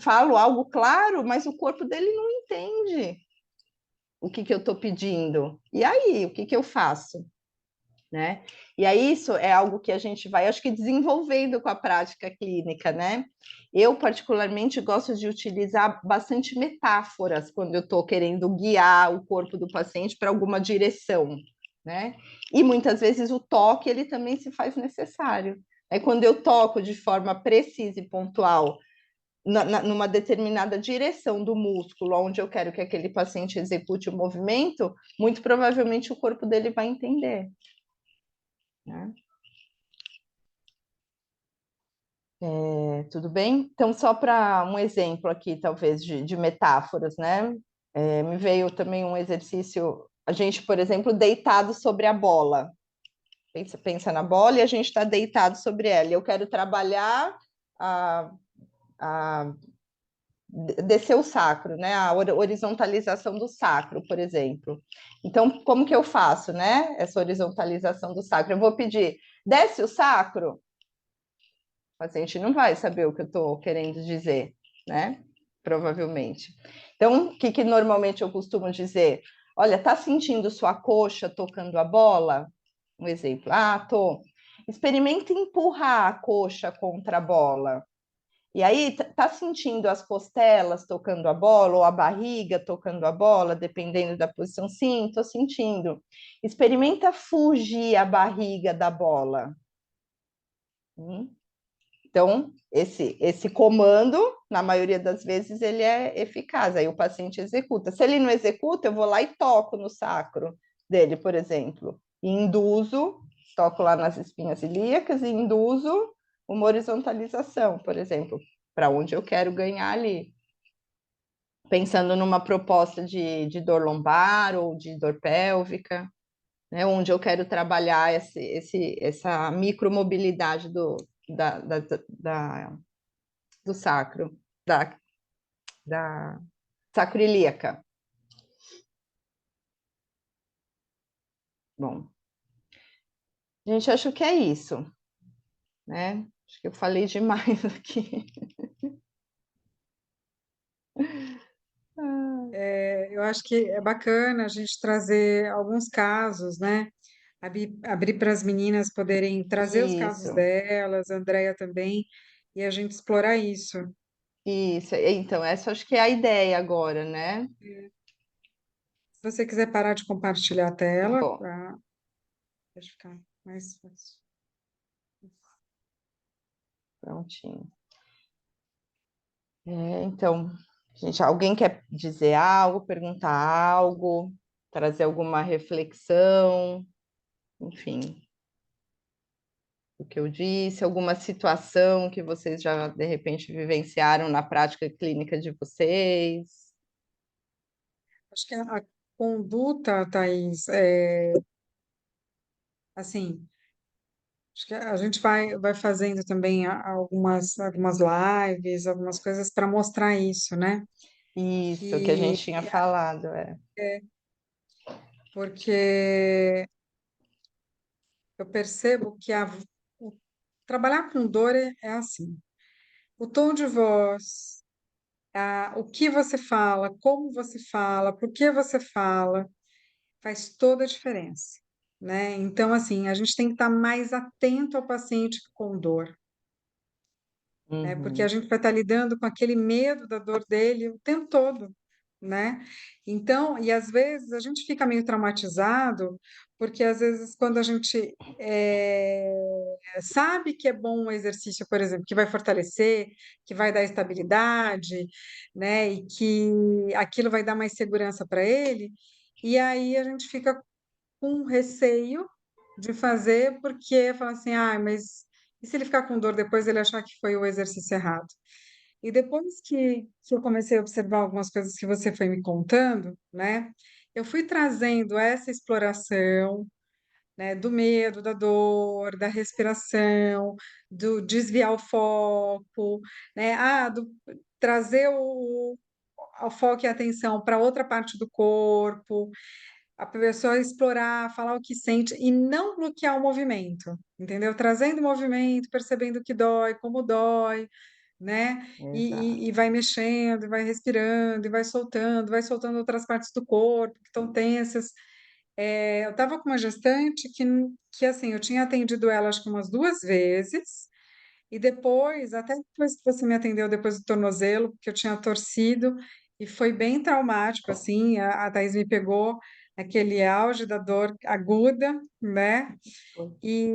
falo algo claro, mas o corpo dele não entende o que eu estou pedindo. E aí, o que eu faço? Né? E aí isso é algo que a gente vai, acho que, desenvolvendo com a prática clínica, né? Eu, particularmente, gosto de utilizar bastante metáforas quando eu estou querendo guiar o corpo do paciente para alguma direção, né? E muitas vezes o toque, ele também se faz necessário. É quando eu toco de forma precisa e pontual numa determinada direção do músculo, onde eu quero que aquele paciente execute o movimento, muito provavelmente o corpo dele vai entender, né? Tudo bem? Então, só para um exemplo aqui, talvez, de metáforas, né? Me veio também um exercício, a gente, por exemplo, deitado sobre a bola. Pensa na bola e a gente está deitado sobre ela. Eu quero trabalhar a descer o sacro, né? A horizontalização do sacro, por exemplo. Então, como que eu faço, né? Essa horizontalização do sacro? Eu vou pedir, desce o sacro? O paciente não vai saber o que eu estou querendo dizer, né? Provavelmente. Então, o que normalmente eu costumo dizer? Olha, tá sentindo sua coxa tocando a bola? Um exemplo. Tô. Experimenta empurrar a coxa contra a bola. E aí, tá sentindo as costelas tocando a bola ou a barriga tocando a bola, dependendo da posição? Sim, tô sentindo. Experimenta fugir a barriga da bola. Então, esse comando, na maioria das vezes, ele é eficaz, aí o paciente executa. Se ele não executa, eu vou lá e toco no sacro dele, por exemplo, e induzo, toco lá nas espinhas ilíacas e induzo uma horizontalização, por exemplo, para onde eu quero ganhar ali. Pensando numa proposta de dor lombar ou de dor pélvica, né, onde eu quero trabalhar essa micromobilidade do sacro, da sacroiliaca. Bom, gente, acho que é isso, né? Acho que eu falei demais aqui. Eu acho que é bacana a gente trazer alguns casos, né? Abrir para as meninas poderem trazer os casos Isso. delas, a Andrea também, e a gente explorar isso. Isso, então, essa acho que é a ideia agora, né? Se você quiser parar de compartilhar a tela, Bom, para ficar mais fácil. prontinho. Então, gente, alguém quer dizer algo, perguntar algo, trazer alguma reflexão, enfim, o que eu disse, alguma situação que vocês já, de repente, vivenciaram na prática clínica de vocês? Acho que a conduta, Thaís, assim, acho que a gente vai fazendo também algumas lives, algumas coisas para mostrar isso, né? Isso, que a Que, gente tinha falado, porque eu percebo que trabalhar com dor é assim, o tom de voz, o que você fala, como você fala, por que você fala, faz toda a diferença, né? Então, assim, a gente tem que estar mais atento ao paciente com dor, né? Porque a gente vai estar lidando com aquele medo da dor dele o tempo todo, né? Então, e às vezes a gente fica meio traumatizado, porque às vezes quando a gente sabe que é bom um exercício, por exemplo, que vai fortalecer, que vai dar estabilidade, né? E que aquilo vai dar mais segurança para ele, e aí a gente fica com receio de fazer, porque fala assim, mas e se ele ficar com dor depois ele achar que foi o exercício errado? E depois que eu comecei a observar algumas coisas que você foi me contando, né? Eu fui trazendo essa exploração, né, do medo, da dor, da respiração, do desviar o foco, né? Trazer o foco e a atenção para outra parte do corpo, a pessoa explorar, falar o que sente e não bloquear o movimento, entendeu? Trazendo o movimento, percebendo o que dói, como dói, né? exato. E vai mexendo, e vai respirando, e vai soltando outras partes do corpo que estão tensas. Eu estava com uma gestante que, assim, eu tinha atendido ela acho que umas 2 vezes, e depois, até depois que você me atendeu, depois do tornozelo, porque eu tinha torcido, e foi bem traumático, assim, a Thaís me pegou aquele auge da dor aguda, né? E,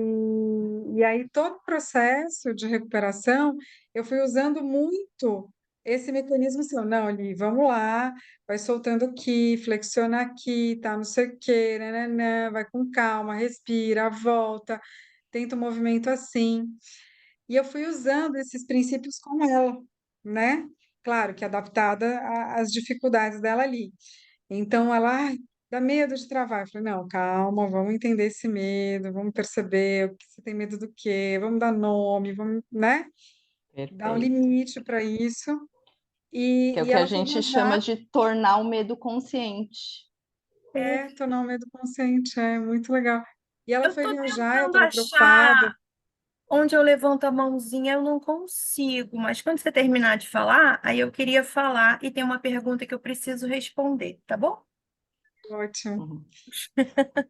e aí, todo o processo de recuperação, eu fui usando muito esse mecanismo assim, não, ali, vamos lá, vai soltando aqui, flexiona aqui, tá, não sei o quê, nananã, vai com calma, respira, volta, tenta o movimento assim. E eu fui usando esses princípios com ela, né? Claro que adaptada às dificuldades dela ali. Então ela, dá medo de travar. Eu falei, não, calma, vamos entender esse medo, vamos perceber o que você tem medo do quê, vamos dar nome, vamos, né? Dar um Perfeito. limite para isso. Que é o E que a ela foi gente chama viajar, de tornar o medo consciente. tornar o medo consciente, é muito legal. E ela Eu foi estou viajar, eu tentando estava preocupada. achar onde eu levanto a mãozinha, eu não consigo, mas quando você terminar de falar, aí eu queria falar e tem uma pergunta que eu preciso responder, tá bom? Ótimo. Uhum.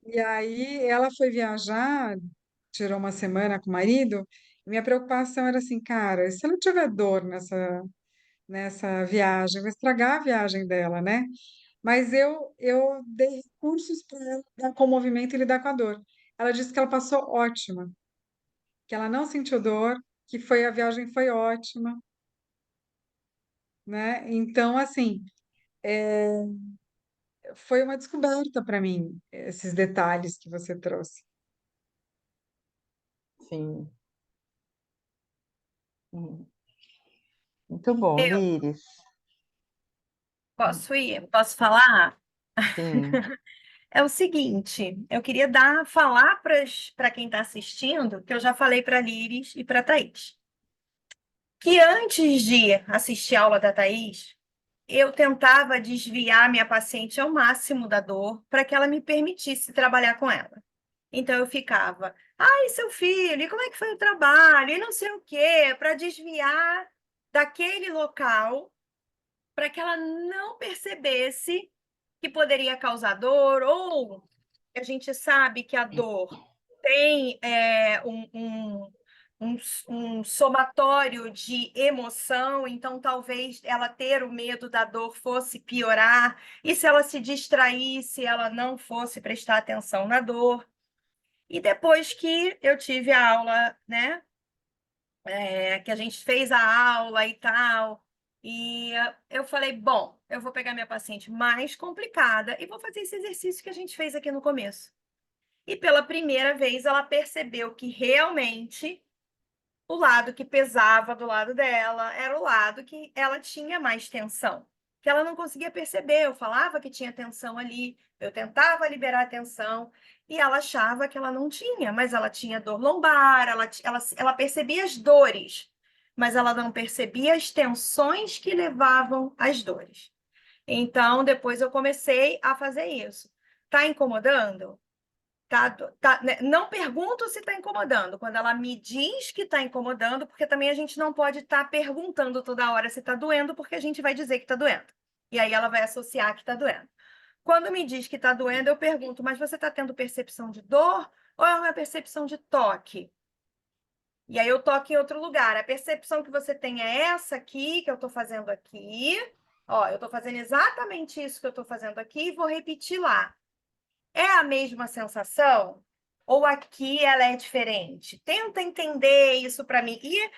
E aí ela foi viajar, tirou uma semana com o marido, e minha preocupação era assim, cara, e se ela tiver dor nessa viagem, vai estragar a viagem dela, né? Mas eu dei recursos para ela lidar com o movimento e lidar com a dor. Ela disse que ela passou ótima, que ela não sentiu dor, que a viagem foi ótima, né? Então, assim, foi uma descoberta para mim, esses detalhes que você trouxe. Sim. Uhum. Muito bom, Eu Liris. posso ir? Posso falar? Sim. É o seguinte, eu queria falar para quem está assistindo, que eu já falei para a Liris e para a Thaís, que antes de assistir a aula da Thaís, eu tentava desviar minha paciente ao máximo da dor para que ela me permitisse trabalhar com ela. Então eu ficava, ai, seu filho, e como é que foi o trabalho? E não sei o quê, para desviar daquele local, para que ela não percebesse que poderia causar dor, ou a gente sabe que a dor tem um somatório de emoção, então talvez ela ter o medo da dor fosse piorar, e se ela se distraísse, ela não fosse prestar atenção na dor. E depois que eu tive a aula, né, que a gente fez a aula e tal, e eu falei, bom, eu vou pegar minha paciente mais complicada e vou fazer esse exercício que a gente fez aqui no começo. E pela primeira vez ela percebeu que realmente o lado que pesava do lado dela era o lado que ela tinha mais tensão, que ela não conseguia perceber. Eu falava que tinha tensão ali, eu tentava liberar a tensão, e ela achava que ela não tinha, mas ela tinha dor lombar, ela percebia as dores, mas ela não percebia as tensões que levavam às dores. Então, depois eu comecei a fazer isso. Tá incomodando? Né? Não pergunto se está incomodando. Quando ela me diz que está incomodando, porque também a gente não pode estar perguntando toda hora se está doendo, porque a gente vai dizer que está doendo. E aí ela vai associar que está doendo. Quando me diz que está doendo, eu pergunto, mas você está tendo percepção de dor ou é uma percepção de toque? E aí eu toco em outro lugar. A percepção que você tem é essa aqui, que eu estou fazendo aqui. Ó, eu estou fazendo exatamente isso que eu estou fazendo aqui e vou repetir lá. É a mesma sensação? Ou aqui ela é diferente? Tenta entender isso para mim. E,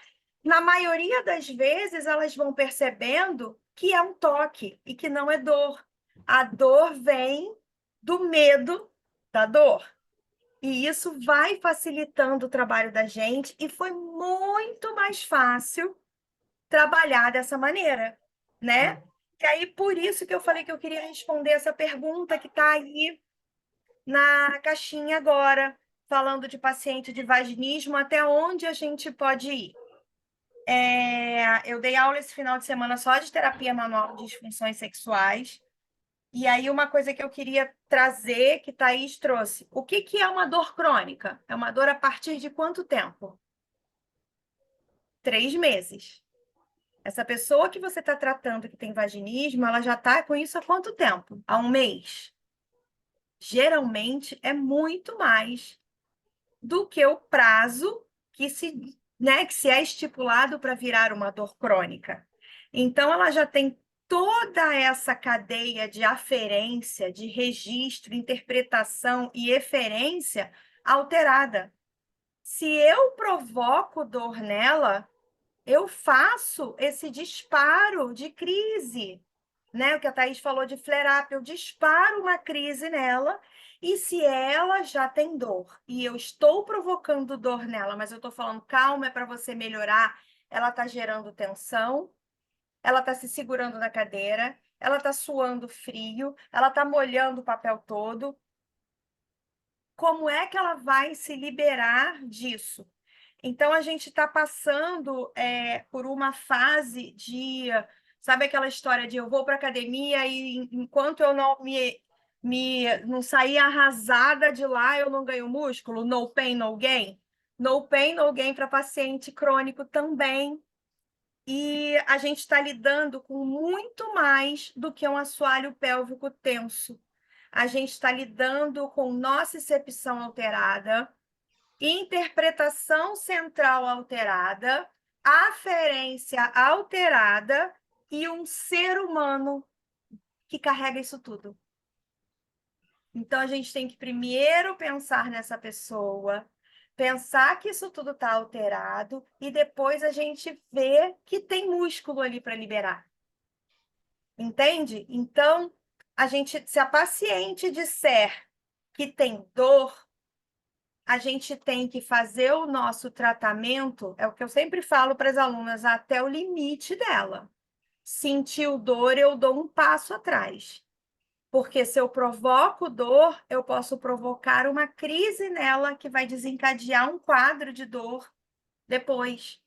na maioria das vezes, elas vão percebendo que é um toque e que não é dor. A dor vem do medo da dor. E isso vai facilitando o trabalho da gente, e foi muito mais fácil trabalhar dessa maneira, né? E aí, por isso que eu falei que eu queria responder essa pergunta que está aí na caixinha agora, falando de paciente de vaginismo, até onde a gente pode ir. Eu dei aula esse final de semana só de terapia manual de disfunções sexuais. E aí, uma coisa que eu queria trazer, que Thaís trouxe. O que é uma dor crônica? É uma dor a partir de quanto tempo? 3 meses. Essa pessoa que você está tratando que tem vaginismo, ela já está com isso há quanto tempo? Há 1 mês. Geralmente é muito mais do que o prazo que se é estipulado para virar uma dor crônica. Então, ela já tem toda essa cadeia de aferência, de registro, interpretação e eferência alterada. Se eu provoco dor nela, eu faço esse disparo de crise, né? O que a Thaís falou de flare-up, eu disparo uma crise nela, e se ela já tem dor e eu estou provocando dor nela, mas eu estou falando, calma, é para você melhorar, ela está gerando tensão, ela está se segurando na cadeira, ela está suando frio, ela está molhando o papel todo. Como é que ela vai se liberar disso? Então, a gente está passando por uma fase de... Sabe aquela história de eu vou para a academia e enquanto eu não não sair arrasada de lá, eu não ganho músculo? No pain, no gain? No pain, no gain para paciente crônico também. E a gente está lidando com muito mais do que um assoalho pélvico tenso. A gente está lidando com nocicepção alterada, interpretação central alterada, aferência alterada e um ser humano que carrega isso tudo. Então, a gente tem que primeiro pensar nessa pessoa, pensar que isso tudo está alterado e depois a gente vê que tem músculo ali para liberar. Entende? Então, se a paciente disser que tem dor, a gente tem que fazer o nosso tratamento, é o que eu sempre falo para as alunas, até o limite dela. Sentiu dor, eu dou um passo atrás. Porque se eu provoco dor, eu posso provocar uma crise nela que vai desencadear um quadro de dor depois.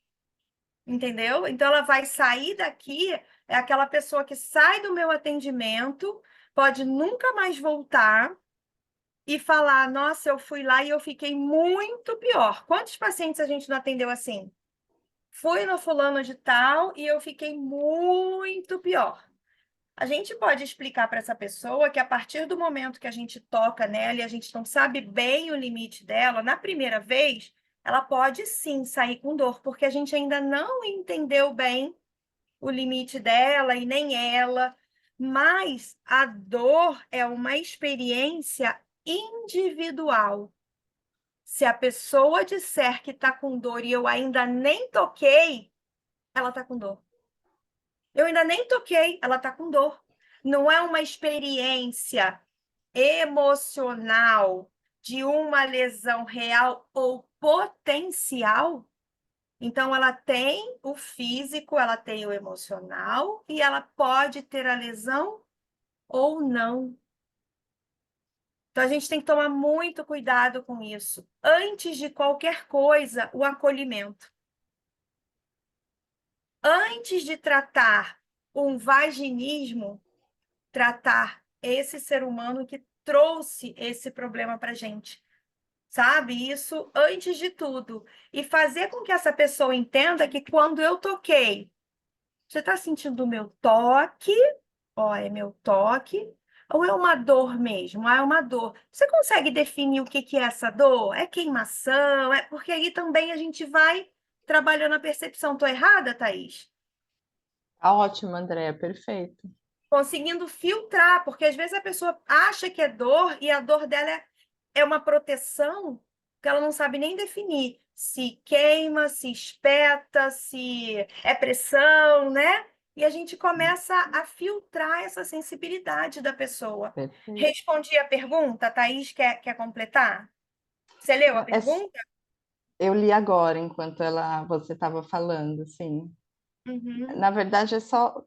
Entendeu? Então, ela vai sair daqui, é aquela pessoa que sai do meu atendimento, pode nunca mais voltar e falar, nossa, eu fui lá e eu fiquei muito pior. Quantos pacientes a gente não atendeu assim? Fui no fulano de tal e eu fiquei muito pior. A gente pode explicar para essa pessoa que a partir do momento que a gente toca nela e a gente não sabe bem o limite dela, na primeira vez, ela pode sim sair com dor, porque a gente ainda não entendeu bem o limite dela e nem ela, mas a dor é uma experiência individual. Se a pessoa disser que está com dor e eu ainda nem toquei, ela está com dor. Eu ainda nem toquei, ela está com dor. Não é uma experiência emocional de uma lesão real ou potencial. Então, ela tem o físico, ela tem o emocional e ela pode ter a lesão ou não. Então, a gente tem que tomar muito cuidado com isso. Antes de qualquer coisa, o acolhimento. Antes de tratar um vaginismo, tratar esse ser humano que trouxe esse problema para a gente. Sabe? Isso antes de tudo. E fazer com que essa pessoa entenda que quando eu toquei, você está sentindo o meu toque? Ó, é meu toque. Ou é uma dor mesmo? Ah, é uma dor. Você consegue definir o que que é essa dor? É queimação? É porque aí também a gente vai trabalhando a percepção. Estou errada, Thaís? Tá ótimo, Andréia, perfeito. Conseguindo filtrar, porque às vezes a pessoa acha que é dor e a dor dela é uma proteção que ela não sabe nem definir. Se queima, se espeta, se é pressão, né? E a gente começa a filtrar essa sensibilidade da pessoa. Perfeito. Respondi a pergunta, Thaís, quer completar? Você leu a pergunta? Eu li agora, enquanto você estava falando, sim. Uhum. Na verdade, é só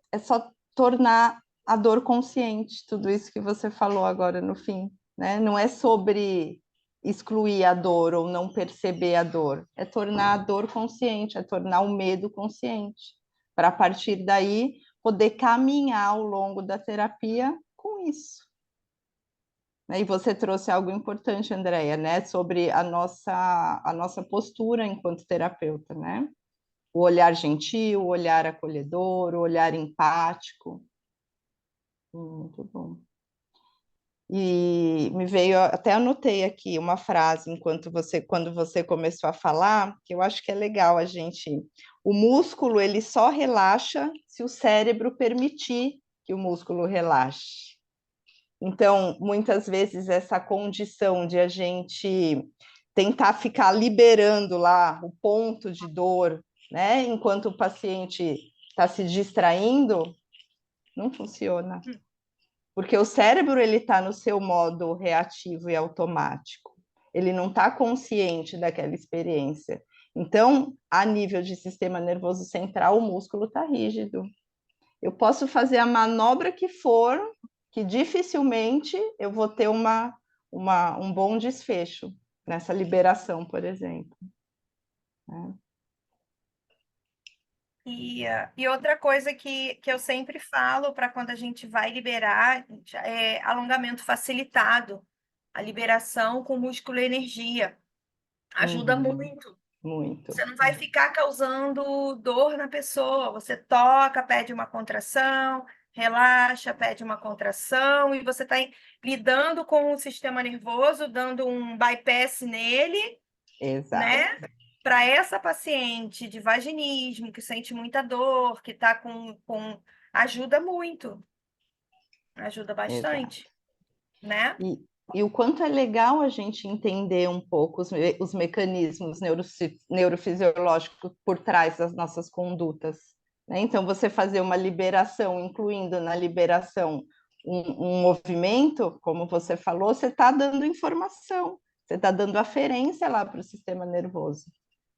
tornar a dor consciente, tudo isso que você falou agora no fim, né? Não é sobre excluir a dor ou não perceber a dor, é tornar a dor consciente, é tornar o medo consciente, para a partir daí poder caminhar ao longo da terapia com isso. E você trouxe algo importante, Andréia, né? Sobre a nossa postura enquanto terapeuta, né? O olhar gentil, o olhar acolhedor, o olhar empático. Muito bom. E me veio, até anotei aqui uma frase quando você começou a falar, que eu acho que é legal a gente. O músculo ele só relaxa se o cérebro permitir que o músculo relaxe. Então, muitas vezes essa condição de a gente tentar ficar liberando lá o ponto de dor, né, enquanto o paciente está se distraindo, não funciona. Porque o cérebro ele está no seu modo reativo e automático. Ele não está consciente daquela experiência. Então, a nível de sistema nervoso central, o músculo está rígido. Eu posso fazer a manobra que for, que dificilmente eu vou ter um bom desfecho nessa liberação, por exemplo. E outra coisa que eu sempre falo para quando a gente vai liberar é alongamento facilitado, a liberação com músculo e energia. Ajuda muito. Muito. Você não vai ficar causando dor na pessoa. Você toca, pede uma contração, relaxa, pede uma contração, e você está lidando com o sistema nervoso, dando um bypass nele, Exato. né? Para essa paciente de vaginismo, que sente muita dor, que está com. Ajuda muito. Ajuda bastante, né? E o quanto é legal a gente entender um pouco os mecanismos neurofisiológicos por trás das nossas condutas, né? Então, você fazer uma liberação, incluindo na liberação um movimento, como você falou, você está dando informação, você está dando aferência lá para o sistema nervoso,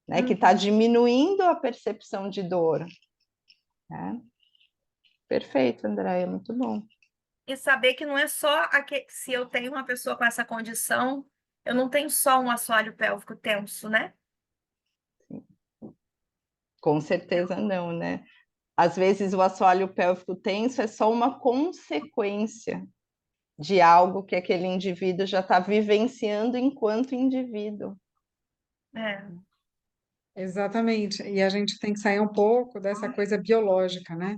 né? Que está diminuindo a percepção de dor. Né? Perfeito, Andréia, muito bom. E saber que não é só se eu tenho uma pessoa com essa condição, eu não tenho só um assoalho pélvico tenso, né? Sim. Com certeza não, né? Às vezes o assoalho pélvico tenso é só uma consequência de algo que aquele indivíduo já está vivenciando enquanto indivíduo. É. Exatamente. E a gente tem que sair um pouco dessa coisa biológica, né?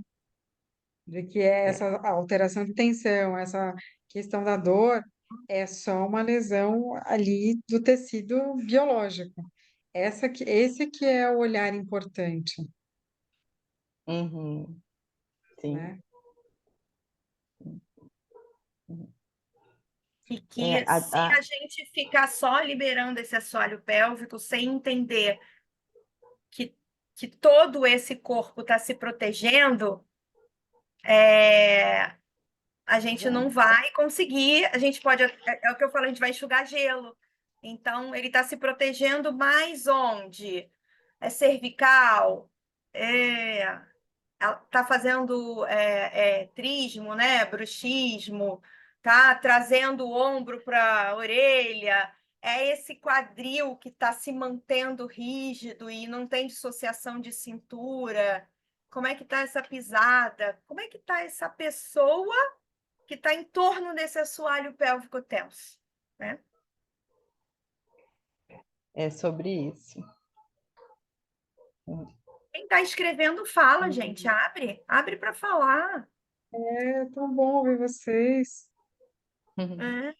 De que essa alteração de tensão, essa questão da dor, é só uma lesão ali do tecido biológico. Esse que é o olhar importante, Uhum. Sim. né? E É, que se a gente ficar só liberando esse assoalho pélvico sem entender que todo esse corpo está se protegendo, a gente não vai conseguir, a gente pode, é o que eu falo, a gente vai enxugar gelo. Então, ele está se protegendo mais onde? É cervical, tá fazendo trismo, né? Bruxismo, tá trazendo o ombro para a orelha. É esse quadril que está se mantendo rígido e não tem dissociação de cintura. Como é que está essa pisada? Como é que está essa pessoa que está em torno desse assoalho pélvico tenso, né? É sobre isso. Quem está escrevendo fala, gente. Abre para falar. É tão bom ouvir vocês. É.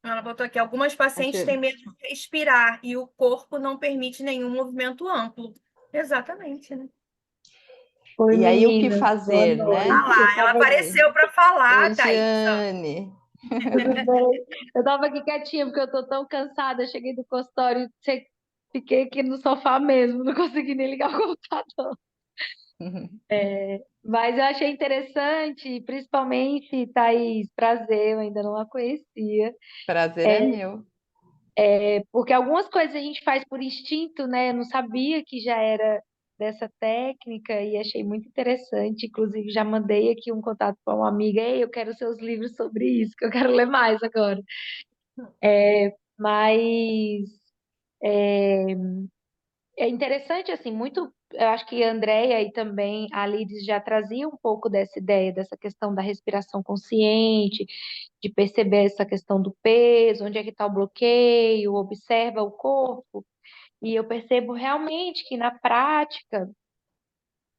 Ela botou aqui, algumas pacientes têm medo de respirar e o corpo não permite nenhum movimento amplo. Exatamente, né? Oi, E aí, o que meninas, boa fazer, né? Ah noite. lá, ela apareceu para falar, Oi, Thaís. Jane. Tudo bem? Eu tava aqui quietinha porque eu tô tão cansada. Eu cheguei do consultório, fiquei aqui no sofá mesmo, não consegui nem ligar o computador. Mas eu achei interessante, principalmente, Thaís, prazer, eu ainda não a conhecia. Prazer é meu. Porque algumas coisas a gente faz por instinto, né? Eu não sabia que já era dessa técnica e achei muito interessante. Inclusive, já mandei aqui um contato para uma amiga. Ei, eu quero seus livros sobre isso, que eu quero ler mais agora. Mas é interessante, assim, muito. Eu acho que a Andrea e também a Lides já traziam um pouco dessa ideia, dessa questão da respiração consciente, de perceber essa questão do peso, onde é que está o bloqueio, observa o corpo. E eu percebo realmente que na prática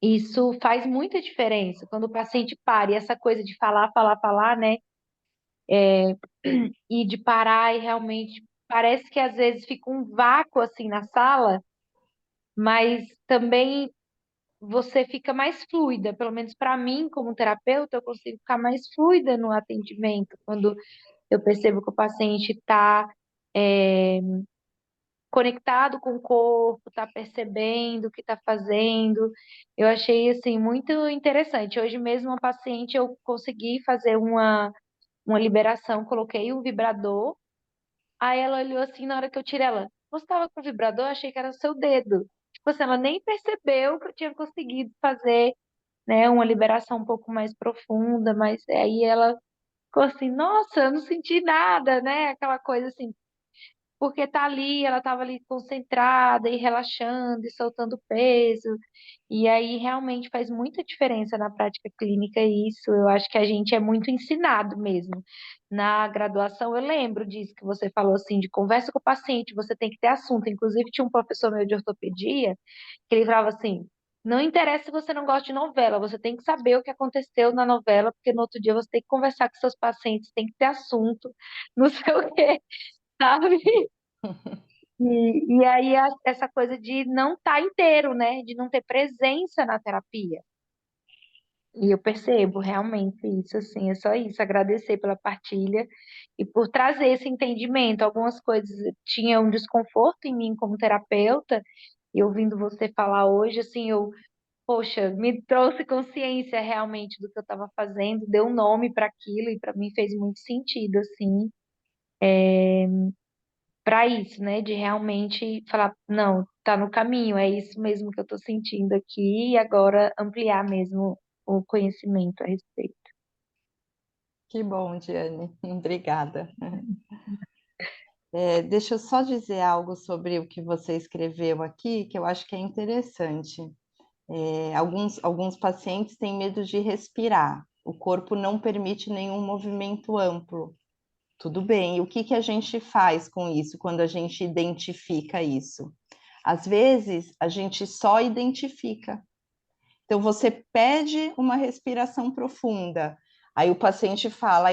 isso faz muita diferença. Quando o paciente para, e essa coisa de falar, falar, falar, né? E de parar e realmente parece que às vezes fica um vácuo assim na sala, mas também você fica mais fluida, pelo menos para mim, como terapeuta, eu consigo ficar mais fluida no atendimento, quando eu percebo que o paciente está conectado com o corpo, está percebendo o que está fazendo. Eu achei assim muito interessante. Hoje mesmo, uma paciente, eu consegui fazer uma liberação, coloquei um vibrador, aí ela olhou assim na hora que eu tirei ela. Você estava com o vibrador? Eu achei que era o seu dedo. Tipo assim, ela nem percebeu que eu tinha conseguido fazer, né, uma liberação um pouco mais profunda, mas aí ela ficou assim, nossa, eu não senti nada, né? Aquela coisa assim, porque tá ali, ela estava ali concentrada e relaxando e soltando peso. E aí realmente faz muita diferença na prática clínica isso. Eu acho que a gente é muito ensinado mesmo. Na graduação, eu lembro disso que você falou assim, de conversa com o paciente, você tem que ter assunto. Inclusive, tinha um professor meu de ortopedia que ele falava assim: não interessa se você não gosta de novela, você tem que saber o que aconteceu na novela, porque no outro dia você tem que conversar com seus pacientes, tem que ter assunto, não sei o quê, sabe? E aí essa coisa de não estar inteiro, né? De não ter presença na terapia. E eu percebo realmente isso, assim, é só isso, agradecer pela partilha e por trazer esse entendimento. Algumas coisas tinham um desconforto em mim como terapeuta, e ouvindo você falar hoje, assim, poxa, me trouxe consciência realmente do que eu estava fazendo, deu um nome para aquilo, e para mim fez muito sentido, assim, para isso, né? De realmente falar, não, tá no caminho, é isso mesmo que eu tô sentindo aqui, e agora ampliar mesmo o conhecimento a respeito. Que bom, Diane. Obrigada. Deixa eu só dizer algo sobre o que você escreveu aqui, que eu acho que é interessante. Alguns pacientes têm medo de respirar, o corpo não permite nenhum movimento amplo. Tudo bem, e o que a gente faz com isso quando a gente identifica isso? Às vezes, a gente só identifica. Então, você pede uma respiração profunda, aí o paciente fala,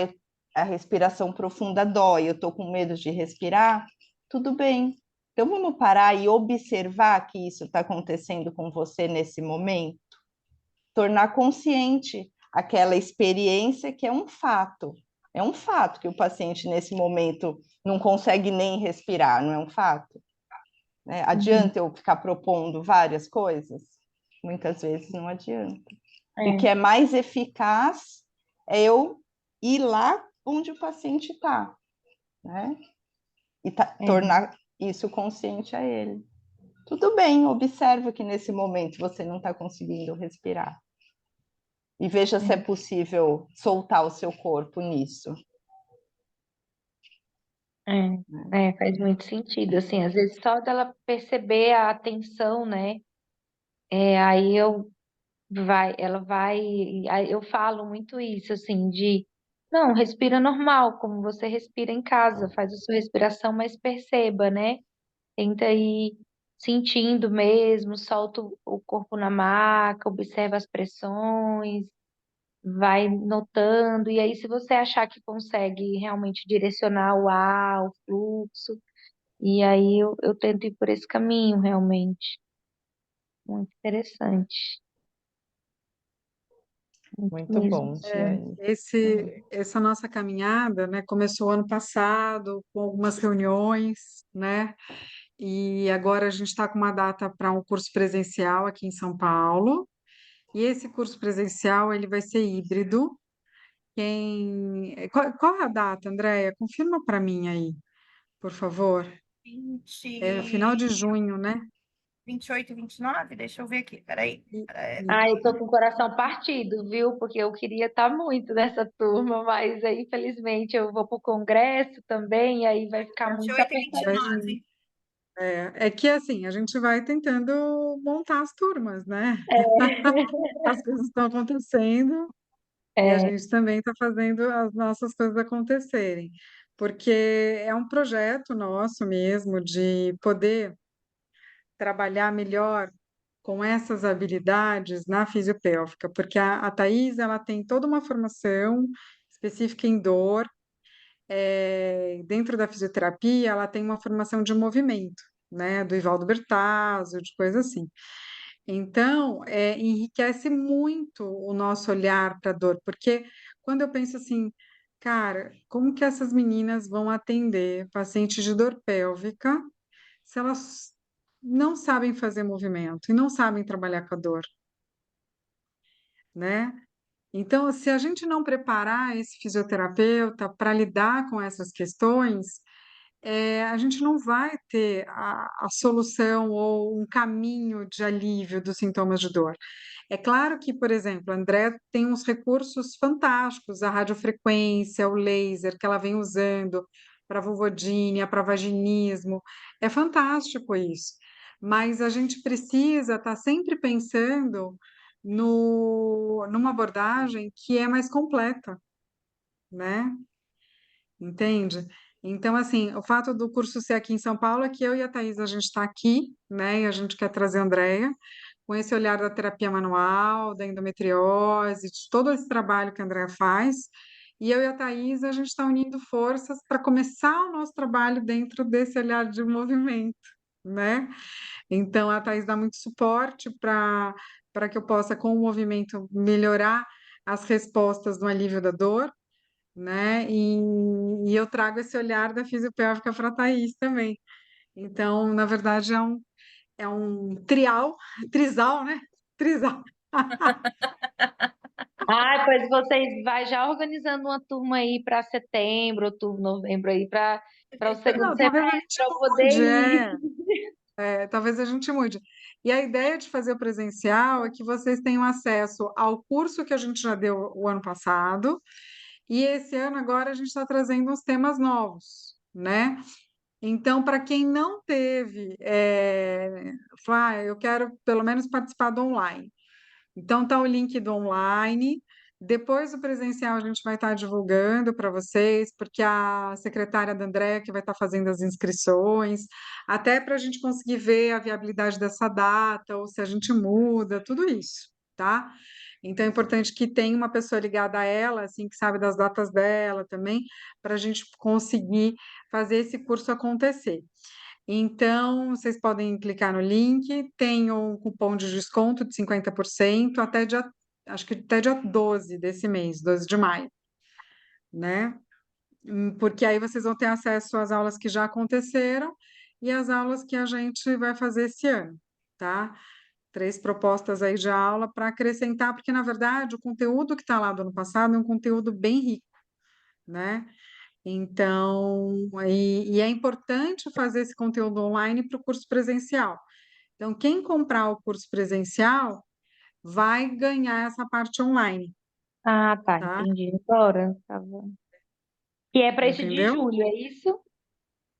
a respiração profunda dói, eu estou com medo de respirar, tudo bem. Então, vamos parar e observar que isso está acontecendo com você nesse momento, tornar consciente aquela experiência que é um fato. É um fato que o paciente, nesse momento, não consegue nem respirar, não é um fato? Adianta eu ficar propondo várias coisas? Muitas vezes não adianta. O que é mais eficaz é eu ir lá onde o paciente está, né? E tornar isso consciente a ele. Tudo bem, observa que nesse momento você não está conseguindo respirar. E veja se é possível soltar o seu corpo nisso. Faz muito sentido, assim, às vezes só dela perceber a atenção, né? Aí ela vai, aí eu falo muito isso, assim, não, respira normal, como você respira em casa, faz a sua respiração, mas perceba, né? Tenta ir sentindo mesmo, solta o corpo na maca, observa as pressões, vai notando, e aí se você achar que consegue realmente direcionar o ar, o fluxo, e aí eu tento ir por esse caminho, realmente. Muito interessante. Muito Muito mesmo. bom, Tiane. Essa nossa caminhada, né, começou ano passado com algumas reuniões, né? E agora a gente está com uma data para um curso presencial aqui em São Paulo. E esse curso presencial ele vai ser híbrido. Qual é a data, Andréia? Confirma para mim aí, por favor. 20, É final de junho, né? 28 e 29? Deixa eu ver aqui, peraí. Eu tô com o coração partido, viu? Porque eu queria estar muito nessa turma, mas aí, infelizmente, eu vou pro congresso também, e aí vai ficar muito 28 e apertadinho. 29. É que assim, a gente vai tentando montar as turmas, né? As coisas estão acontecendo e a gente também está fazendo as nossas coisas acontecerem, porque é um projeto nosso mesmo de poder trabalhar melhor com essas habilidades na fisiopélvica, porque a Thaís, ela tem toda uma formação específica em dor, dentro da fisioterapia, ela tem uma formação de movimento, né, do Ivaldo Bertazzo, de coisa assim. Então, enriquece muito o nosso olhar para a dor, porque quando eu penso assim, cara, como que essas meninas vão atender pacientes de dor pélvica se elas não sabem fazer movimento e não sabem trabalhar com a dor, né? Então, se a gente não preparar esse fisioterapeuta para lidar com essas questões, a gente não vai ter a solução ou um caminho de alívio dos sintomas de dor. É claro que, por exemplo, a André tem uns recursos fantásticos, a radiofrequência, o laser que ela vem usando para vulvodínia, para vaginismo, é fantástico isso. Mas a gente precisa estar sempre pensando numa abordagem que é mais completa, né? Entende? Então, assim, o fato do curso ser aqui em São Paulo é que eu e a Thaís, a gente está aqui, né? E a gente quer trazer a Andrea com esse olhar da terapia manual, da endometriose, de todo esse trabalho que a Andrea faz. E eu e a Thaís, a gente está unindo forças para começar o nosso trabalho dentro desse olhar de movimento, né? Então, a Thaís dá muito suporte para que eu possa, com o movimento, melhorar as respostas no alívio da dor, né? E eu trago esse olhar da fisiopélvica para a Thaís também. Então, na verdade, é um trisal, né? Trisal. Pois vocês vai já organizando uma turma aí para setembro, outubro, novembro aí para o segundo Não, talvez a semestre gente para eu poder mude, ir. talvez a gente mude. E a ideia de fazer o presencial é que vocês tenham acesso ao curso que a gente já deu o ano passado, e esse ano agora a gente está trazendo uns temas novos, né? Então, para quem não teve, eu quero pelo menos participar do online. Então, tá o link do online. Depois do presencial, a gente vai estar divulgando para vocês, porque a secretária da Andréa que vai estar fazendo as inscrições, até para a gente conseguir ver a viabilidade dessa data, ou se a gente muda, tudo isso, tá? Então é importante que tenha uma pessoa ligada a ela, assim, que sabe das datas dela também, para a gente conseguir fazer esse curso acontecer. Então, vocês podem clicar no link, tem um cupom de desconto de 50% até dia, acho que até dia 12 desse mês, 12 de maio, né? Porque aí vocês vão ter acesso às aulas que já aconteceram e às aulas que a gente vai fazer esse ano, tá? 3 propostas aí de aula para acrescentar, porque na verdade o conteúdo que está lá do ano passado é um conteúdo bem rico, né? Então, e é importante fazer esse conteúdo online para o curso presencial. Então, quem comprar o curso presencial vai ganhar essa parte online, Ah, tá, tá? entendi. Agora, tá bom. Que é para esse de Entendeu? julho, é isso?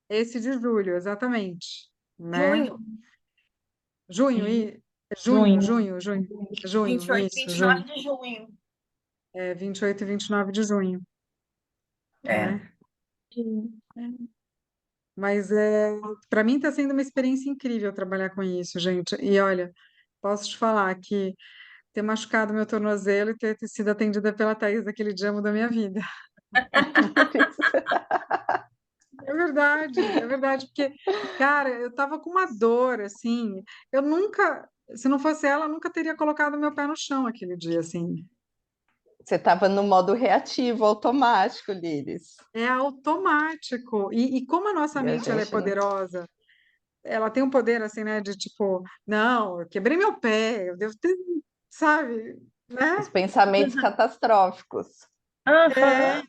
Esse de julho, exatamente, né? Junho, Junho, Ju- e Junho. junho, 28 e isso, junho. 29 de junho. É 28 e 29 de junho, É. né? Mas para mim está sendo uma experiência incrível trabalhar com isso, gente. E olha, posso te falar que ter machucado meu tornozelo e ter sido atendida pela Thaís naquele dia mudou minha vida. É verdade, porque, cara, eu tava com uma dor, assim, eu nunca, se não fosse ela, eu nunca teria colocado meu pé no chão aquele dia, assim. Você estava no modo reativo, automático, Liris. É automático. E como a nossa E a mente ela é gente não. poderosa, ela tem um poder, assim, né, de tipo, não, eu quebrei meu pé, eu devo ter, sabe, Os né? pensamentos catastróficos. É, Aham.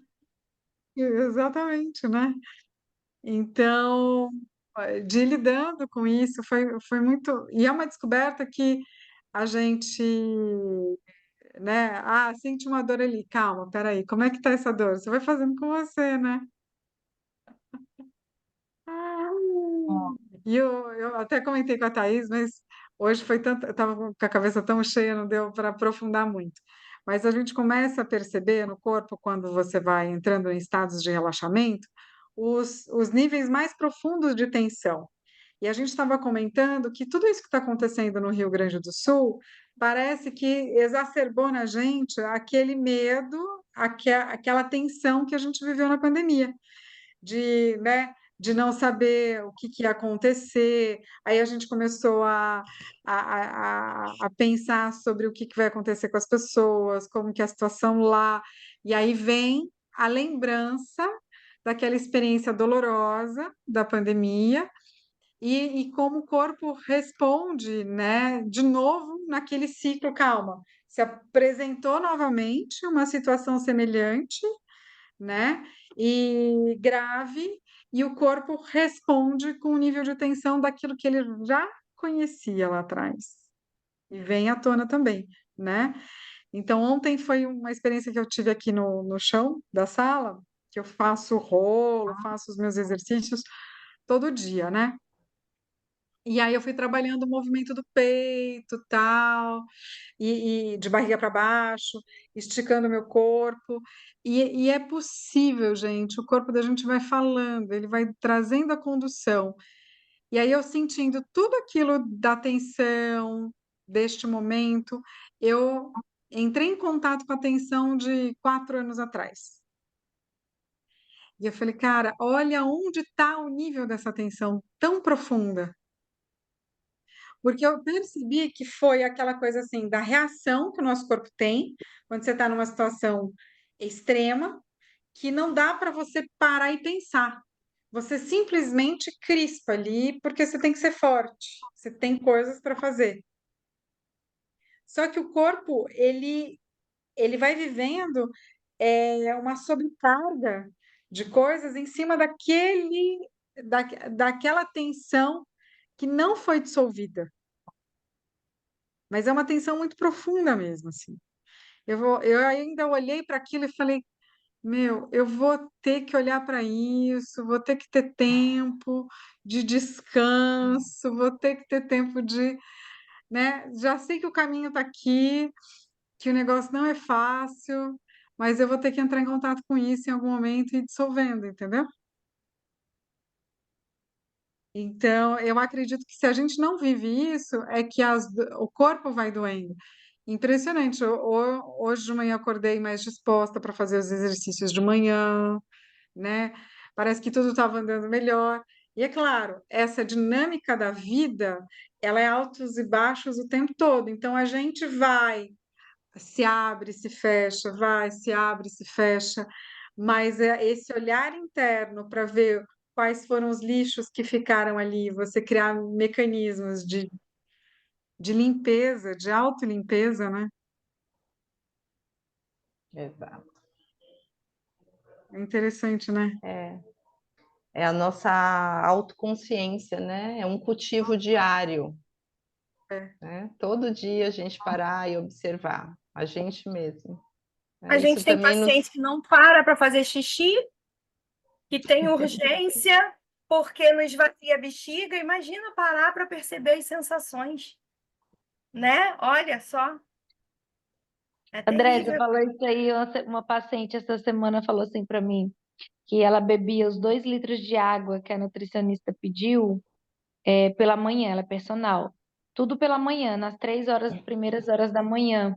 exatamente, né? Então, de ir lidando com isso foi muito. E é uma descoberta que a gente, né? Ah, sente uma dor ali, calma, peraí, como é que tá essa dor? Você vai fazendo com você, né? Ó, E eu até comentei com a Thaís, mas hoje foi tanto, eu estava com a cabeça tão cheia, não deu para aprofundar muito. Mas a gente começa a perceber no corpo, quando você vai entrando em estados de relaxamento, os níveis mais profundos de tensão. E a gente estava comentando que tudo isso que está acontecendo no Rio Grande do Sul parece que exacerbou na gente aquele medo, aquela tensão que a gente viveu na pandemia de, né, de não saber o que ia acontecer. Aí a gente começou a pensar sobre o que vai acontecer com as pessoas, como que é a situação lá. E aí vem a lembrança daquela experiência dolorosa da pandemia e como o corpo responde, né, de novo naquele ciclo, calma. Se apresentou novamente uma situação semelhante, né? E grave, e o corpo responde com o nível de tensão daquilo que ele já conhecia lá atrás. E vem à tona também, né? Então, ontem foi uma experiência que eu tive aqui no chão da sala, que eu faço rolo, faço os meus exercícios todo dia, né? E aí eu fui trabalhando o movimento do peito, tal, e de barriga para baixo, esticando o meu corpo. E é possível, gente, o corpo da gente vai falando, ele vai trazendo a condução. E aí eu sentindo tudo aquilo da tensão deste momento, eu entrei em contato com a tensão de 4 anos atrás. E eu falei, cara, olha onde está o nível dessa tensão tão profunda. Porque eu percebi que foi aquela coisa assim, da reação que o nosso corpo tem quando você está numa situação extrema, que não dá para você parar e pensar. Você simplesmente crispa ali, porque você tem que ser forte, você tem coisas para fazer. Só que o corpo, ele vai vivendo uma sobrecarga de coisas em cima da, daquela tensão que não foi dissolvida. Mas é uma tensão muito profunda mesmo, assim. Eu ainda olhei para aquilo e falei, meu, eu vou ter que olhar para isso, vou ter que ter tempo de descanso, vou ter que ter tempo de, né? Já sei que o caminho está aqui, que o negócio não é fácil, mas eu vou ter que entrar em contato com isso em algum momento e ir dissolvendo, entendeu? Então, eu acredito que se a gente não vive isso, é que o corpo vai doendo. Impressionante. Hoje de manhã acordei mais disposta para fazer os exercícios de manhã, né? Parece que tudo estava andando melhor. E é claro, essa dinâmica da vida, ela é altos e baixos o tempo todo. Então a gente vai, se abre, se fecha, vai, se abre, se fecha. Mas é esse olhar interno para ver quais foram os lixos que ficaram ali, você criar mecanismos de limpeza, de autolimpeza, né? Exato. É interessante, né? É a nossa autoconsciência, né? É um cultivo diário, É. né? Todo dia a gente parar e observar a gente mesmo, A né? Isso gente tem também nos... paciente que não para fazer xixi, que tem urgência, porque não esvazia a bexiga. Imagina parar para perceber as sensações, né? Olha só, é André, você terrível. falou isso aí, uma paciente essa semana falou assim para mim, que ela bebia os 2 litros de água que a nutricionista pediu, pela manhã, ela é personal. Tudo pela manhã, nas 3 horas, primeiras horas da manhã.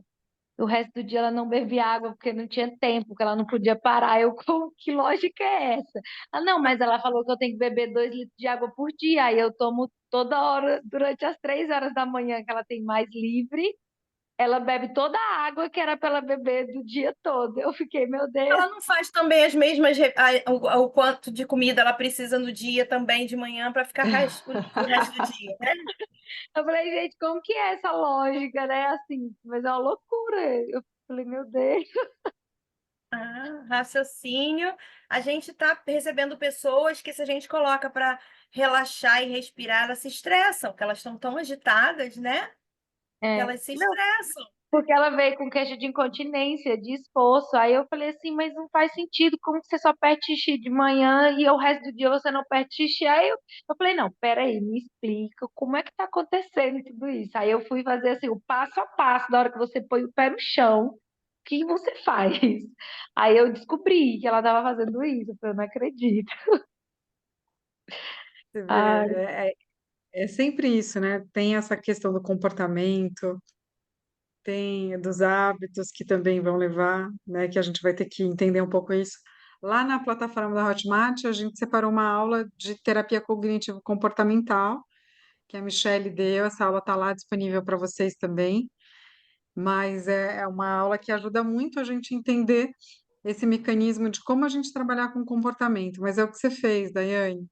O resto do dia ela não bebia água porque não tinha tempo, porque ela não podia parar. Eu, que lógica é essa? Ah, não, mas ela falou que eu tenho que beber 2 litros de água por dia. Aí eu tomo toda hora, durante as 3 horas da manhã que ela tem mais livre, ela bebe toda a água que era para ela beber do dia todo. Eu fiquei, meu Deus. Ela não faz também as mesmas, o quanto de comida ela precisa no dia também de manhã para ficar o resto do dia, né? Eu falei, gente, como que é essa lógica, né? Assim, mas é uma loucura. Eu falei, meu Deus. Ah, raciocínio. A gente está recebendo pessoas que, se a gente coloca para relaxar e respirar, elas se estressam, porque elas estão tão agitadas, né? Que É. elas se Não, estressam. porque ela veio com queixa de incontinência, de esforço. Aí eu falei assim, mas não faz sentido, como que você só perde xixi de manhã e o resto do dia você não perde xixi? Aí eu falei, não, peraí, me explica como é que tá acontecendo tudo isso. Aí eu fui fazer assim, o passo a passo, da hora que você põe o pé no chão, o que você faz? Aí eu descobri que ela estava fazendo isso, eu falei, eu não acredito. Você vê, Ai, é sempre isso, né? Tem essa questão do comportamento, tem dos hábitos que também vão levar, né? Que a gente vai ter que entender um pouco isso. Lá na plataforma da Hotmart, a gente separou uma aula de terapia cognitivo-comportamental, que a Michelle deu. Essa aula está lá disponível para vocês também. Mas é uma aula que ajuda muito a gente a entender esse mecanismo de como a gente trabalhar com comportamento. Mas é o que você fez, Daiane.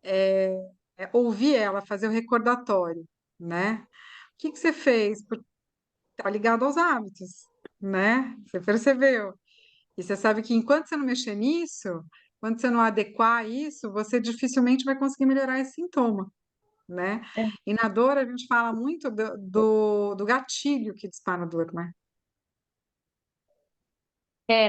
É, é ouvir ela, fazer o recordatório, né? O que que você fez? Tá ligado aos hábitos, né? Você percebeu. E você sabe que enquanto você não mexer nisso, quando você não adequar isso, você dificilmente vai conseguir melhorar esse sintoma, né? E na dor a gente fala muito do gatilho que dispara a dor, né?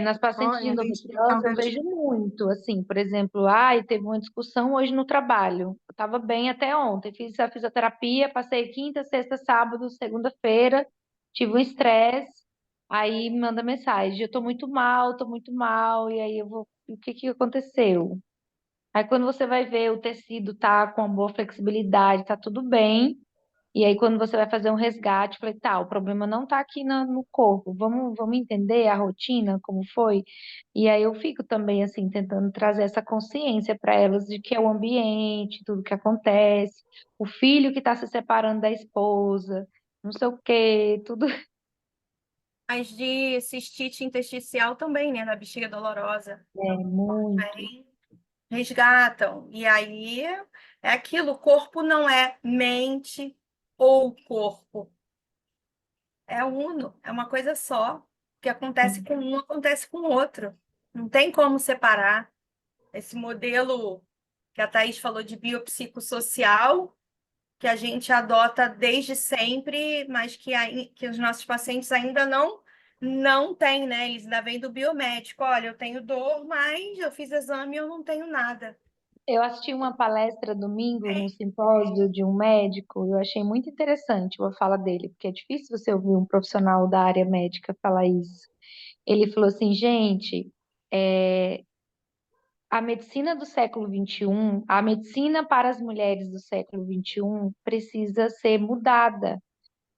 Nas Só pacientes de identificar o endometriose eu gatilho. vejo muito, assim, por exemplo, ai, teve uma discussão hoje no trabalho. Eu estava bem até ontem, fiz a fisioterapia, passei quinta, sexta, sábado, segunda-feira, tive um estresse, aí me manda mensagem, eu tô muito mal, e aí eu vou, o que que aconteceu? Aí quando você vai ver o tecido tá com uma boa flexibilidade, tá tudo bem, e aí, quando você vai fazer um resgate, eu falei, tá, o problema não tá aqui no corpo, vamos entender a rotina, como foi? E aí eu fico também, assim, tentando trazer essa consciência para elas de que é o ambiente, tudo que acontece, o filho que está se separando da esposa, não sei o quê, tudo. As de cistite intersticial também, né? Da bexiga dolorosa. É muito. Aí resgatam. E aí é aquilo, o corpo não é mente ou corpo. É uno, é uma coisa só. O que acontece com um, acontece com o outro. Não tem como separar. Esse modelo que a Thaís falou de biopsicossocial, que a gente adota desde sempre, mas que os nossos pacientes ainda não têm, né? Eles ainda vêm do biomédico. Olha, eu tenho dor, mas eu fiz exame e eu não tenho nada. Eu assisti uma palestra domingo É, no simpósio de um médico, eu achei muito interessante a fala dele, porque é difícil você ouvir um profissional da área médica falar isso. Ele falou assim, gente, é, a medicina do século XXI, a medicina para as mulheres do século XXI precisa ser mudada.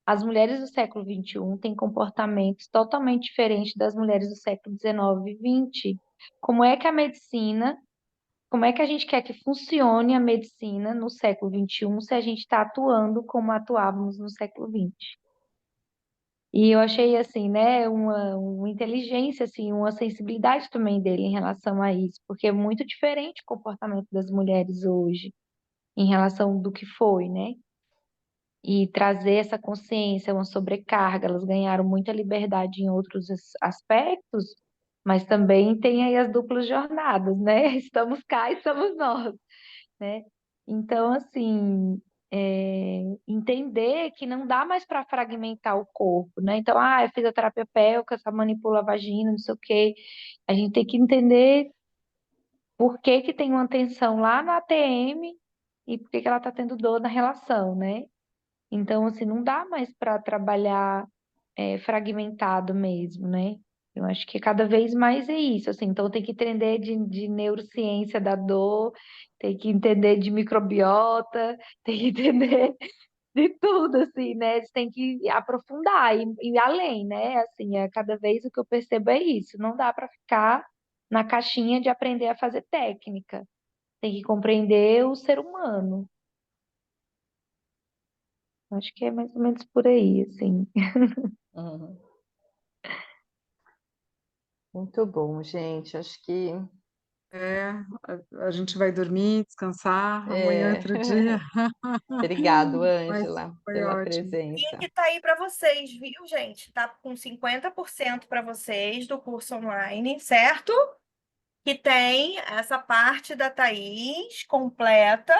As mulheres do século XXI têm comportamentos totalmente diferentes das mulheres do século XIX e XX. Como é que a medicina, como é que a gente quer que funcione a medicina no século XXI se a gente está atuando como atuávamos no século XX? E eu achei assim, né, uma inteligência, assim, uma sensibilidade também dele em relação a isso, porque é muito diferente o comportamento das mulheres hoje em relação do que foi, né? E trazer essa consciência, uma sobrecarga, elas ganharam muita liberdade em outros aspectos, mas também tem aí as duplas jornadas, né? Estamos cá, estamos nós, né? Então, assim, entender que não dá mais para fragmentar o corpo, né? Então, eu fiz a terapia pélvica, só manipula a vagina, não sei o quê. A gente tem que entender por que que tem uma tensão lá na ATM e por que que ela está tendo dor na relação, né? Então, assim, não dá mais para trabalhar fragmentado mesmo, né? Eu acho que cada vez mais é isso, assim. Então, tem que entender de neurociência da dor, tem que entender de microbiota, tem que entender de tudo, assim, né? Você tem que aprofundar e ir além, né? Assim, cada vez o que eu percebo é isso. Não dá para ficar na caixinha de aprender a fazer técnica. Tem que compreender o ser humano. Acho que é mais ou menos por aí, assim. Uhum. Muito bom, gente. Acho que É, a gente vai dormir, descansar, amanhã é é. outro dia, Obrigado, mas Ângela, foi pela ótimo. O presença. link tá aí para vocês, viu, gente? Tá com 50% para vocês do curso online, certo? Que tem essa parte da Thaís completa,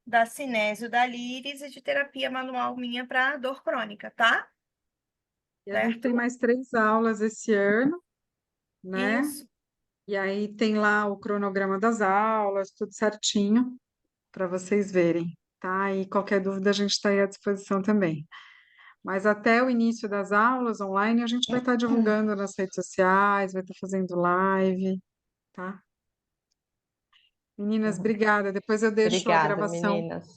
da Cinésio da Liris e de terapia manual minha para dor crônica, tá? E a gente Certo? tem mais 3 aulas esse ano, né? Isso. E aí tem lá o cronograma das aulas, tudo certinho, para vocês verem, tá? E qualquer dúvida a gente está aí à disposição também. Mas até o início das aulas online a gente vai estar divulgando nas redes sociais, vai estar fazendo live, tá? Meninas, Uhum. obrigada. Depois eu deixo a Obrigada, gravação. meninas.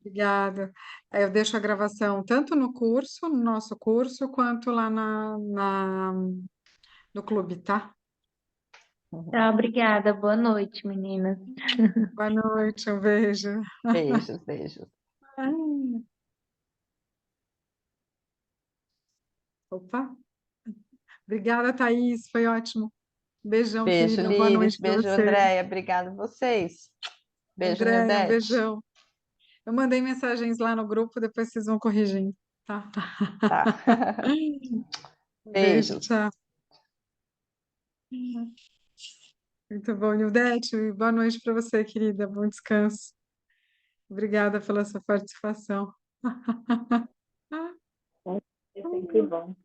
Obrigada. Eu deixo a gravação tanto no curso, no nosso curso, quanto lá no clube, tá? Tá, obrigada. Boa noite, meninas. Boa noite, um beijo. Beijos, beijos. Ai, opa. Obrigada, Thaís. Foi ótimo. Beijão, Beijo, querida. Boa Liris. noite para Beijo, você. Andréia. Obrigada a vocês. Beijo, Andréia, um Nildete. beijão. Eu mandei mensagens lá no grupo, depois vocês vão corrigindo, tá? Tá. Beijo, Beijos. tchau. Muito bom, Nildete. Boa noite para você, querida. Bom descanso. Obrigada pela sua participação. É sempre bom.